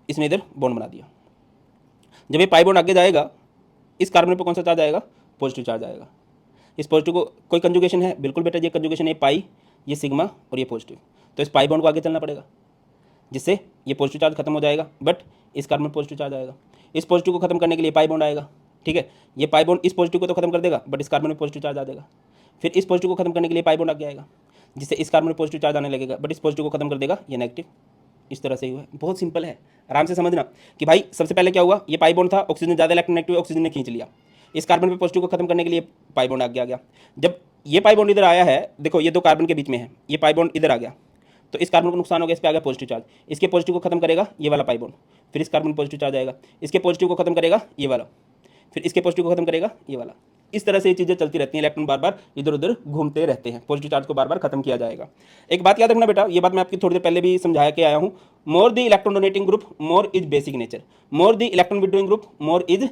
इसने इधर बॉन्ड बना दिया। जब ये पाई बॉन्ड आगे जाएगा, इस कार्बन पर कौन सा चार्ज आएगा, पॉजिटिव चार्ज आएगा। इस पॉजिटिव को कोई कंजुगेशन है, बिल्कुल बेटा, ये कंजुगेशन है, पाई, ये सिग्मा और ये पॉजिटिव। तो इस पाई बॉन्ड को आगे चलना पड़ेगा, जिससे ये पॉजिटिव चार्ज खत्म हो जाएगा, बट इस कार्बन पॉजिटिव चार्ज आएगा। इस पॉजिटिव को खत्म करने के लिए पाई बॉन्ड आएगा, ठीक है। ये पाई बॉन्ड इस पॉजिटिव को तो खत्म कर देगा, बट इस कार्बन में पॉजिटिव चार्ज आ जाएगा। फिर इस पॉजिटिव को खत्म करने के लिए पाई बॉन्ड आगे आएगा, जिससे इस कार्बन में पॉजिटिव चार्ज आने लगेगा, बट इस पॉजिटिव को खत्म कर देगा ये नेगेटिव। इस तरह से ही हुआ है, बहुत सिंपल है, आराम से समझना कि भाई सबसे पहले क्या हुआ, ये पाई बॉन्ड था, ऑक्सीजन ज़्यादा इलेक्ट्रोनेगेटिव, ऑक्सीजन ने खींच लिया, इस कार्बन पे पॉजिटिव को खत्म करने के लिए पाई बॉन्ड आगे आ गया। जब ये पाई बॉन्ड इधर आया है, देखो ये दो कार्बन के बीच में है, ये पाई बॉन्ड इधर आ गया, तो इस कार्बन को नुकसान हो गया, इस पे आ गया पॉजिटिव चार्ज। इसके पॉजिटिव को खत्म करेगा ये वाला पाई बॉन्ड, फिर इस कार्बन पॉजिटिव चार्ज आएगा, इसके पॉजिटिव को खत्म करेगा ये वाला, फिर इसके पॉजिटिव को खत्म करेगा ये वाला। इस तरह से ये चीज़ें चलती रहती हैं, इलेक्ट्रॉन बार बार इधर उधर घूमते रहते हैं, पॉजिटिव चार्ज को बार बार खत्म किया जाएगा। एक बात याद रखना बेटा, ये बात मैं आपकी थोड़ी देर पहले भी समझा के आया हूँ, more the electron donating group more is basic nature, more the electron withdrawing group more is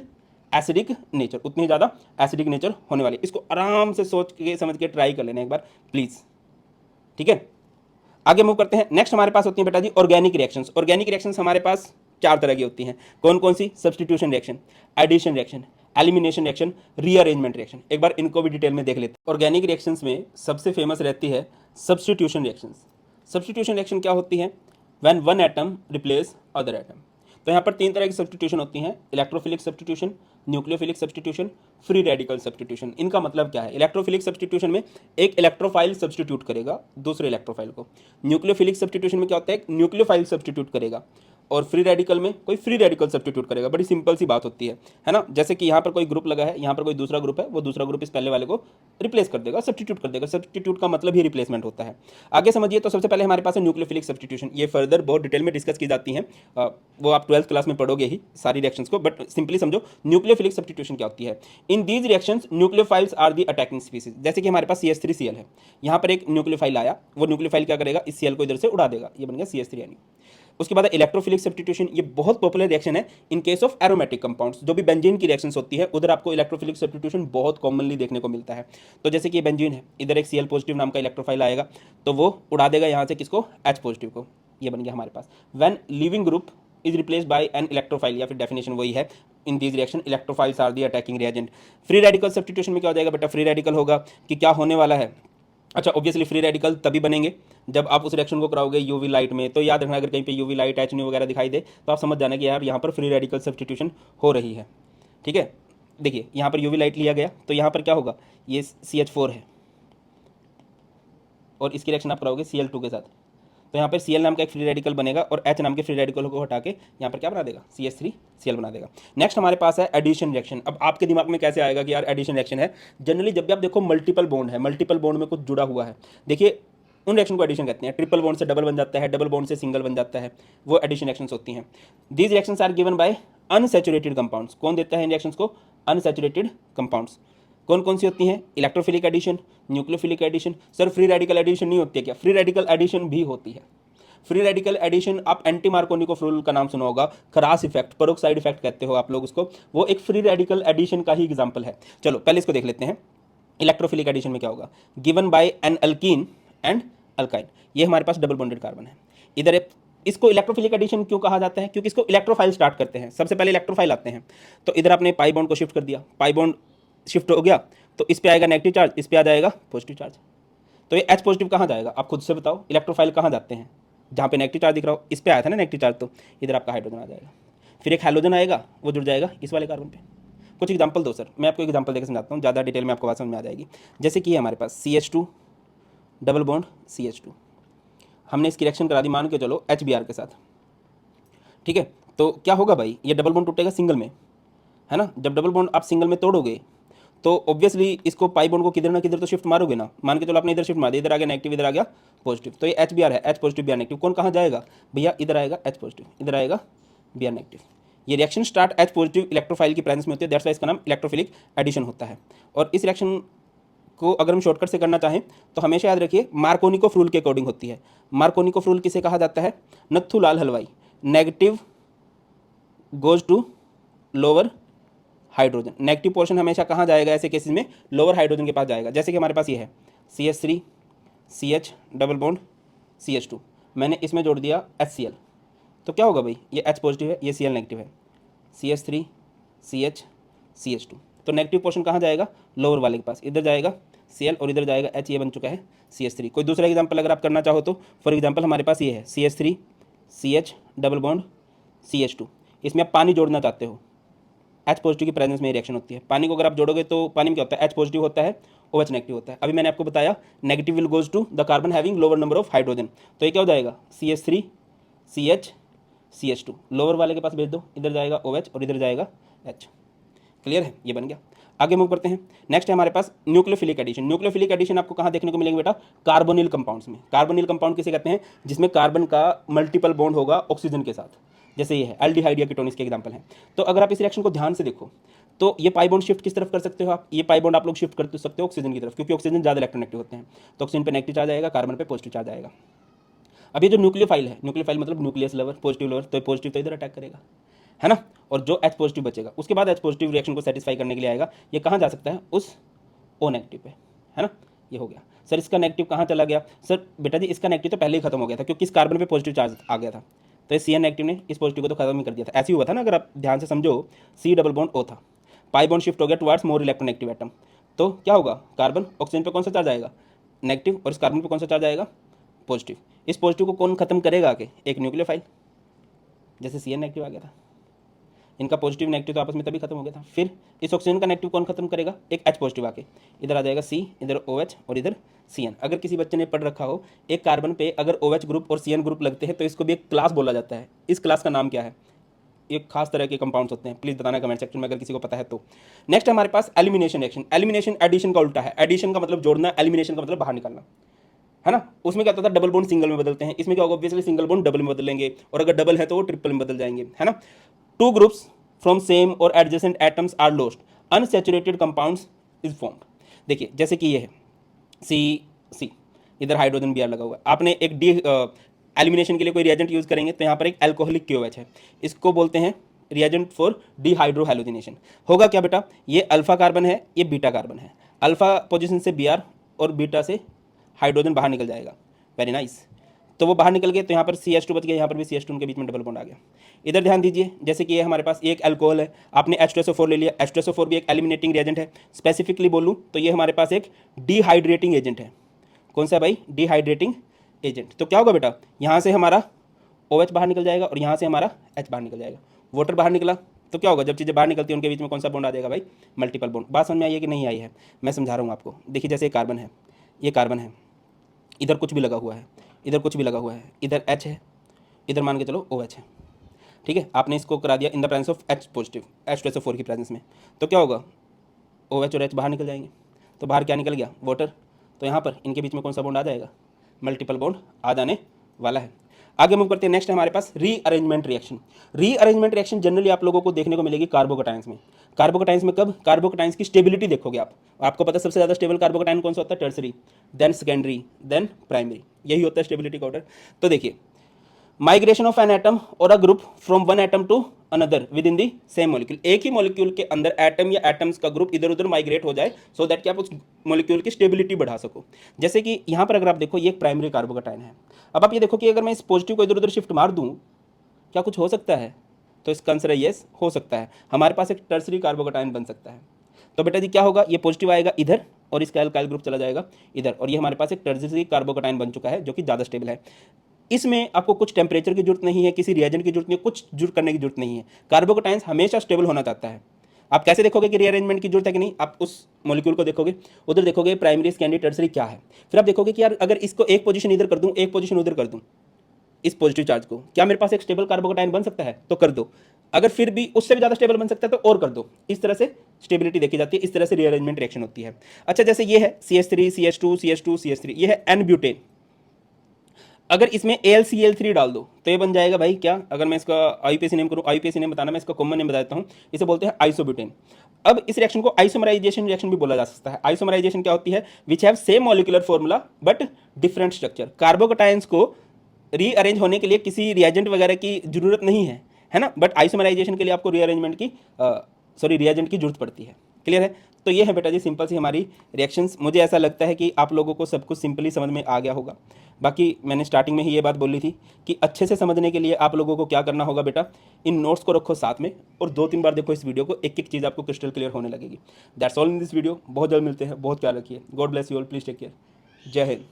acidic nature, उतनी ज़्यादा एसिडिक नेचर होने वाली। इसको आराम से सोच के समझ के ट्राई कर लेना एक बार प्लीज़, ठीक है। आगे मूव करते हैं। नेक्स्ट हमारे पास होती है बेटा जी ऑर्गेनिक रिएक्शंस। ऑर्गेनिक रिएक्शंस हमारे पास 4 तरह की होती हैं। कौन कौन सी? Substitution reaction, addition reaction, elimination reaction, rearrangement reaction. एक बार इनको भी डिटेल में देख लेते हैं। ऑर्गेनिक रिएक्शंस में सबसे फेमस रहती है सब्स्टिट्यूशन रिएक्शंस। सब्स्टिट्यूशन रिएक्शन क्या होती है? When one atom replace other atom. तो यहाँ पर 3 तरह की सब्स्टिट्यूशन होती हैं, electrophilic substitution, nucleophilic substitution, free radical substitution. इनका मतलब क्या है? इलेक्ट्रोफिलिक सब्स्टिट्यूशन में एक इलेक्ट्रोफाइल सब्स्टिट्यूट करेगा दूसरे इलेक्ट्रोफाइल को। न्यूक्लियोफिलिक सब्स्टिट्यूशन में क्या होता है? एक न्यूक्लियोफाइल सब्स्टिट्यूट करेगा। और फ्री रेडिकल में कोई फ्री रेडिकल सब्स्टिट्यूट करेगा। बड़ी सिंपल सी बात होती है ना। जैसे कि यहाँ पर कोई ग्रुप लगा है, यहाँ पर कोई दूसरा ग्रुप है, वो दूसरा ग्रुप इस पहले वाले को रिप्लेस कर देगा, सब्स्टिट्यूट कर देगा। सब्स्टिट्यूट का मतलब ही रिप्लेसमेंट होता है। आगे समझिए। तो सबसे पहले हमारे पास है न्यूक्लियोफिलिक सब्स्टिट्यूशन। ये फर्दर बहुत डिटेल में डिस्कस की जाती हैं, वो आप 12th क्लास में पढ़ोगे ही सारी रिएक्शंस को, बट सिंपली समझो न्यूक्लियोफिलिक सब्स्टिट्यूशन क्या होती है। In these reactions nucleophiles are the attacking species. जैसे कि हमारे पास CH3Cl है, यहाँ पर एक न्यूक्लियोफाइल आया, वो न्यूक्लियोफाइल क्या करेगा? इस Cl को इधर से उड़ा देगा, ये बन गया CH3 यानी। उसके बाद इलेक्ट्रोफिलिक सब्स्टिट्यूशन। ये बहुत पॉपुलर रिएक्शन है in case of aromatic compounds. जो भी बेंजीन की रिएक्शंस होती है उधर आपको इलेक्ट्रोफिलिक सब्स्टिट्यूशन बहुत कॉमनली देखने को मिलता है। तो जैसे कि ये बेंजीन है, इधर एक Cl पॉजिटिव नाम का इलेक्ट्रोफाइल आएगा, तो वो उड़ा देगा यहाँ से किसको? H पॉजिटिव को। ये बन गया हमारे पास। When leaving group is replaced by an electrophile, या फिर डेफिनेशन वही है, in these reaction electrophiles are the attacking reagent. Free radical substitution में क्या हो जाएगा बेटा? फ्री रेडिकल होगा कि क्या होने वाला है? अच्छा, ऑब्वियसली फ्री रेडिकल तभी बनेंगे जब आप उस रिएक्शन को कराओगे यूवी लाइट में। तो याद रखना, अगर कहीं पे यूवी लाइट HNO वगैरह दिखाई दे तो आप समझ जाना कि यार यहाँ पर फ्री रेडिकल सब्स्टिट्यूशन हो रही है, ठीक है। देखिए यहाँ पर यूवी लाइट लिया गया, तो यहाँ पर क्या होगा? ये CH4 है और इसकी रिएक्शन आप कराओगे Cl2 के साथ, तो यहाँ पर Cl नाम का एक फ्री रेडिकल बनेगा और H नाम के फ्री रेडिकल को हटा के यहाँ पर क्या बना देगा? CH3Cl बना देगा। नेक्स्ट हमारे पास है एडिशन रिएक्शन। अब आपके दिमाग में कैसे आएगा कि यार एडिशन रिएक्शन है? जनरली जब भी आप देखो मल्टीपल बॉन्ड है, मल्टीपल बॉन्ड में कुछ जुड़ा हुआ है, देखिए उन रिएक्शन को एडिशन कहते हैं। ट्रिपल बॉन्ड से डबल बन जाता है, डबल बॉन्ड से सिंगल बन जाता है, वो एडिशन रिएक्शंस होती हैं। These reactions are given by unsaturated compounds. कौन देता है इन रिएक्शंस को? Unsaturated compounds. कौन कौन सी होती हैं? Electrophilic addition, nucleophilic addition. Sir free radical addition नहीं होती है क्या? फ्री रेडिकल एडिशन भी होती है। फ्री रेडिकल एडिशन, आप एंटी मार्कोनिकोव रूल का नाम सुना होगा, खरास इफेक्ट, परोक्साइड इफेक्ट कहते हो आप लोग उसको, वो एक फ्री रेडिकल एडिशन का ही एग्जांपल है। चलो पहले इसको देख लेते हैं। इलेक्ट्रोफिलिक एडिशन में क्या होगा? Given by an alkene and alkyne. ये हमारे पास डबल बॉन्डेड कार्बन है। इधर इसको इलेक्ट्रोफिलिक एडिशन क्यों कहा जाता है? क्योंकि इसको इलेक्ट्रोफाइल स्टार्ट करते हैं, सबसे पहले इलेक्ट्रोफाइल आते हैं। तो इधर आपने पाई बॉन्ड को शिफ्ट कर दिया, पाई बॉन्ड शिफ्ट हो गया, तो इस पे आएगा नेगेटिव चार्ज, इस पे आ जाएगा पॉजिटिव चार्ज। तो ये H पॉजिटिव कहाँ जाएगा? आप खुद से बताओ, इलेक्ट्रोफाइल कहाँ जाते हैं? जहाँ पे नेगेटिव चार्ज दिख रहा हो, इस पे आया था ना नेगेटिव चार्ज, तो इधर आपका हाइड्रोजन आ जाएगा। फिर एक हाइड्रोजन आएगा, वो जुड़ जाएगा इस वाले कार्बन पे। कुछ एग्जांपल दो सर, मैं आपको एग्जांपल देकर समझाता हूँ, ज़्यादा डिटेल में आपको बात समझ में आ जाएगी। जैसे कि हमारे पास CH2 डबल बॉन्ड CH2, हमने इसकी रिएक्शन करा दी, मान के चलो HBr के साथ, ठीक है। तो क्या होगा भाई? ये डबल बॉन्ड टूटेगा सिंगल में, है ना। जब डबल बॉन्ड आप सिंगल में तोड़ोगे तो ऑब्वियसली इसको पाई बॉन्ड को किधर ना किधर तो शिफ्ट मारोगे ना। मान के चलो आपने इधर शिफ्ट मार दिया, इधर आ गया नेगेटिव, इधर आ गया पॉजिटिव, तो ये HBr है, H पॉजिटिव Br नेगेटिव। कौन कहाँ जाएगा भैया? इधर आएगा H पॉजिटिव, इधर आएगा Br नेगेटिव। ये reaction start H positive electrophile की प्रेजेंस में होती है, दैट्स वाई इसका नाम इलेक्ट्रोफिलिक एडिशन होता है। और इस रिएक्शन को अगर हम शॉर्टकट से करना चाहें तो हमेशा याद रखिए मार्कोनिकोव रूल के अकॉर्डिंग होती है। मार्कोनिकोव रूल किसे कहा जाता है? Nathu Lal Halwai, negative goes to lower hydrogen. Negative portion हमेशा कहाँ जाएगा ऐसे केसेस में? लोअर हाइड्रोजन के पास जाएगा। जैसे कि हमारे पास ये है CH3 CH double bond CH2, मैंने इसमें जोड़ दिया HCl, तो क्या होगा भाई? ये H पॉजिटिव है, ये Cl नेगेटिव है, CH3 CH CH2, तो नेगेटिव पोर्शन कहाँ जाएगा? लोअर वाले के पास, इधर जाएगा Cl और इधर जाएगा H, ये बन चुका है CH3। कोई दूसरा एग्जाम्पल अगर आप करना चाहो तो फॉर एग्जाम्पल हमारे पास ये है CH3 CH double bond CH2, इसमें आप पानी जोड़ना चाहते हो, H पॉजिटिव की प्रेजेंस में रिएक्शन होती है। पानी को अगर आप जोड़ोगे तो पानी में क्या होता है? H पॉजिटिव होता है, OH नेगेटिव होता है। अभी मैंने आपको बताया negative will goes to the carbon having lower number of hydrogen, तो ये क्या हो जाएगा? CH3 CH CH2, लोअर वाले के पास भेज दो, इधर जाएगा OH और इधर जाएगा H। क्लियर है? ये बन गया। आगे मूव करते हैं। नेक्स्ट है हमारे पास न्यूक्लियोफिलिक एडिशन। न्यूक्लियोफिलिक एडिशन आपको कहाँ देखने को मिलेंगे बेटा? कार्बोनिल कंपाउंड्स में। कार्बोनिल कंपाउंड किसे कहते हैं? जिसमें कार्बन का मल्टीपल बॉन्ड होगा ऑक्सीजन के साथ, जैसे ये है एल्डिहाइड या कीटोन, इसके एग्जांपल हैं। तो अगर आप इस रिएक्शन को ध्यान से देखो, तो ये पाई बॉन्ड शिफ्ट किस तरफ कर सकते हो आप, ये पाई बॉन्ड आप लोग शिफ्ट कर सकते हो ऑक्सीजन की तरफ, क्योंकि ऑक्सीजन ज़्यादा इलेक्ट्रोनेगेटिव होते हैं, तो ऑक्सीजन पे नेगेटिव चार्ज आएगा, कार्बन पे पॉजिटिव चार्ज आएगा। अब ये जो न्यूक्लियोफाइल है, न्यूक्लियोफाइल मतलब न्यूक्लियस लवर, पॉजिटिव लवर, तो पॉजिटिव तो इधर अटैक करेगा, है ना, और जो H पॉजिटिव बचेगा उसके बाद H पॉजिटिव रिएक्शन को सेटिस्फाई करने के लिए आएगा, ये कहाँ जा सकता है, उस O नेगेटिव पे, है ना, ये हो गया। सर इसका नेगेटिव कहाँ चला गया, सर बेटा जी इसका नेगेटिव तो पहले ही खत्म हो गया था, क्योंकि इस कार्बन पे पॉजिटिव चार्ज आ गया था, तो इस Cn नेगेटिव ने इस पॉजिटिव को तो खत्म ही कर दिया था। ऐसे ही हुआ था ना, अगर आप ध्यान से समझो, C डबल बॉन्ड O था, पाई बॉन्ड शिफ्ट हो गया टुवर्ड्स मोर इलेक्ट्रोनेगेटिव एटम, तो क्या होगा, कार्बन ऑक्सीजन पे कौन सा चार्ज आएगा, नेगेटिव, और इस कार्बन पे कौन सा चार्ज आएगा, पॉजिटिव। इस पॉजिटिव को कौन खत्म करेगा आके, एक न्यूक्लियोफाइल, जैसे Cn नेगेटिव आ गया था, इनका पॉजिटिव नेगेटिव तो आपस में तभी खत्म हो गया था। फिर इस ऑक्सीजन का नेगेटिव कौन खत्म करेगा, एक H पॉजिटिव आके, इधर आ जाएगा C, इधर OH और इधर Cn। अगर किसी बच्चे ने पढ़ रखा हो, एक कार्बन पे अगर OH ग्रुप और Cn ग्रुप लगते हैं तो इसको भी एक क्लास बोला जाता है। इस क्लास का नाम क्या है, एक खास तरह के कंपाउंड्स होते हैं, प्लीज बताना कमेंट सेक्शन में अगर किसी को पता है तो। नेक्स्ट हमारे पास एलिमिनेशन रिएक्शन। एलिमिनेशन एडिशन का उल्टा है, एडिशन का मतलब जोड़ना, एलिमिनेशन का मतलब बाहर निकालना, है ना। उसमें क्या होता था, डबल बॉन्ड सिंगल में बदलते हैं, इसमें क्या होगा, ऑब्वियसली सिंगल बॉन्ड डबल में बदलेंगे, और अगर डबल है तो वो ट्रिपल में बदल जाएंगे, है ना। टू ग्रुप्स फ्रॉम सेम और adjacent atoms are lost, unsaturated compounds is formed. देखिए जैसे कि ये है सी, इधर हाइड्रोजन Br लगा हुआ है, आपने एक डी एलिमिनेशन के लिए कोई रिएजेंट यूज करेंगे तो यहाँ पर एक एल्कोहलिक KOH है, इसको बोलते हैं रिएजेंट फॉर डिहाइड्रोहैलोजिनेशन। होगा क्या बेटा, ये अल्फा कार्बन है, ये बीटा कार्बन है, अल्फा पोजीशन से Br और बीटा से हाइड्रोजन बाहर निकल जाएगा, वेरी नाइस। तो वो बाहर निकल गए तो यहाँ पर CH2 बच गया, यहाँ पर भी CH2 उनके बीच में डबल बॉन्ड आ गया। इधर ध्यान दीजिए, जैसे कि ये हमारे पास एक अल्कोहल है, आपने H2SO4 ले लिया, H2SO4 भी एक एलिमिनेटिंग रिएजेंट है, स्पेसिफिकली बोलूँ तो ये हमारे पास एक डिहाइड्रेटिंग एजेंट है। कौन सा भाई, डिहाइड्रेटिंग एजेंट। तो क्या होगा बेटा, यहाँ से हमारा OH बाहर निकल जाएगा और यहाँ से हमारा H बाहर निकल जाएगा, वाटर बाहर निकला, तो क्या होगा, जब चीज़ें बाहर निकलती हैं उनके बीच में कौन सा बॉन्ड आ जाएगा भाई, मल्टीपल बॉन्ड। बात समझ में आई है कि नहीं आई है, मैं समझा रहा हूँ आपको। देखिए जैसे कार्बन है, ये कार्बन है, इधर कुछ भी लगा हुआ है, इधर कुछ भी लगा हुआ है, इधर H है, इधर मान के चलो OH है, ठीक है, आपने इसको करा दिया इन the presence of H positive, H2SO4 की प्रेजेंस में, तो क्या होगा, OH और H बाहर निकल जाएंगे, तो बाहर क्या निकल गया, वाटर, तो यहाँ पर इनके बीच में कौन सा बॉन्ड आ जाएगा, मल्टीपल बॉन्ड आ जाने वाला है। आगे मूव करते हैं, नेक्स्ट है हमारे पास rearrangement reaction. Rearrangement reaction generally आप लोगों को देखने को मिलेगी कार्बोकटायंस में। कार्बोकटायंस में कब, कार्बोकटायंस की स्टेबिलिटी देखोगे आप, आपको पता है सबसे ज़्यादा स्टेबल कार्बोकटायन कौन सा होता है, tertiary, then secondary, then primary, यही होता है स्टेबिलिटी का ऑर्डर। तो देखिए, माइग्रेशन ऑफ एन एटम और a group from one atom to another within the same molecule, एक ही मॉलिक्यूल के अंदर एटम या एटम्स का ग्रुप इधर उधर माइग्रेट हो जाए, सो दैट कि आप उस मॉलिक्यूल की स्टेबिलिटी बढ़ा सको। जैसे कि यहाँ पर अगर आप देखो, ये एक प्राइमरी कार्बोकटायन है। अब आप ये देखो कि अगर मैं इस पॉजिटिव को इधर उधर शिफ्ट मार दूँ, क्या कुछ हो सकता है, तो इसका आंसर है येस, हो सकता है, हमारे पास एक टर्सरी कार्बोकटायन बन सकता है। तो बेटा जी क्या होगा, ये पॉजिटिव आएगा इधर और इसका एल्काइल ग्रुप चला जाएगा इधर, और ये हमारे पास एक टर्सरी कार्बोकटायन बन चुका है जो कि ज़्यादा स्टेबल है। इसमें आपको कुछ टेम्परेचर की जरूरत नहीं है, किसी रिएजेंट की जरूरत नहीं है, कुछ जरूरत करने की जरूरत नहीं है। कार्बोकटायंस हमेशा स्टेबल होना चाहता है। आप कैसे देखोगे कि रीअरेंजमेंट की जरूरत है कि नहीं, आप उस मॉलिक्यूल को देखोगे, उधर देखोगे प्राइमरी सेकेंडरी टर्सरी क्या है, फिर आप देखोगे कि यार अगर इसको एक पोजीशन इधर कर दूं, एक पोजीशन उधर कर दूं, इस पॉजिटिव चार्ज को, क्या मेरे पास एक स्टेबल कार्बोकटायन बन सकता है, तो कर दो। अगर फिर भी उससे भी ज़्यादा स्टेबल बन सकता है तो और कर दो। इस तरह से स्टेबिलिटी देखी जाती है, इस तरह से रीअरेंजमेंट रिएक्शन होती है। अच्छा, जैसे ये है CH3 CH2 CH2 CH3, ये है N ब्यूटेन। अगर इसमें AlCl3 डाल दो तो ये बन जाएगा भाई क्या, अगर मैं इसका IUPAC नेम करूँ, IUPAC नेम बताना, मैं इसका कॉमन नेम बताता हूँ, इसे बोलते हैं आइसोब्यूटेन। अब इस रिएक्शन को आइसोमराइजेशन रिएक्शन भी बोला जा सकता है। आइसोमराइजेशन क्या होती है, which have same molecular formula but different structure. Carbocations को रीअरेंज होने के लिए किसी रिएजेंट वगैरह की जरूरत नहीं है ना, बट आइसोमराइजेशन के लिए आपको रीअरेंजमेंट की रिएजेंट की जरूरत पड़ती है। क्लियर है। तो ये है बेटा जी सिंपल सी हमारी रिएक्शंस। मुझे ऐसा लगता है कि आप लोगों को सब कुछ सिंपली समझ में आ गया होगा। बाकी मैंने स्टार्टिंग में ही ये बात बोली थी कि अच्छे से समझने के लिए आप लोगों को क्या करना होगा बेटा, इन नोट्स को रखो साथ में और 2-3 बार देखो इस वीडियो को, एक एक चीज़ आपको क्रिस्टल क्लियर होने लगेगी। That's all in this video. बहुत जल्द मिलते हैं, बहुत ख्याल रखिए। God bless you all, please take care. जय हिंद।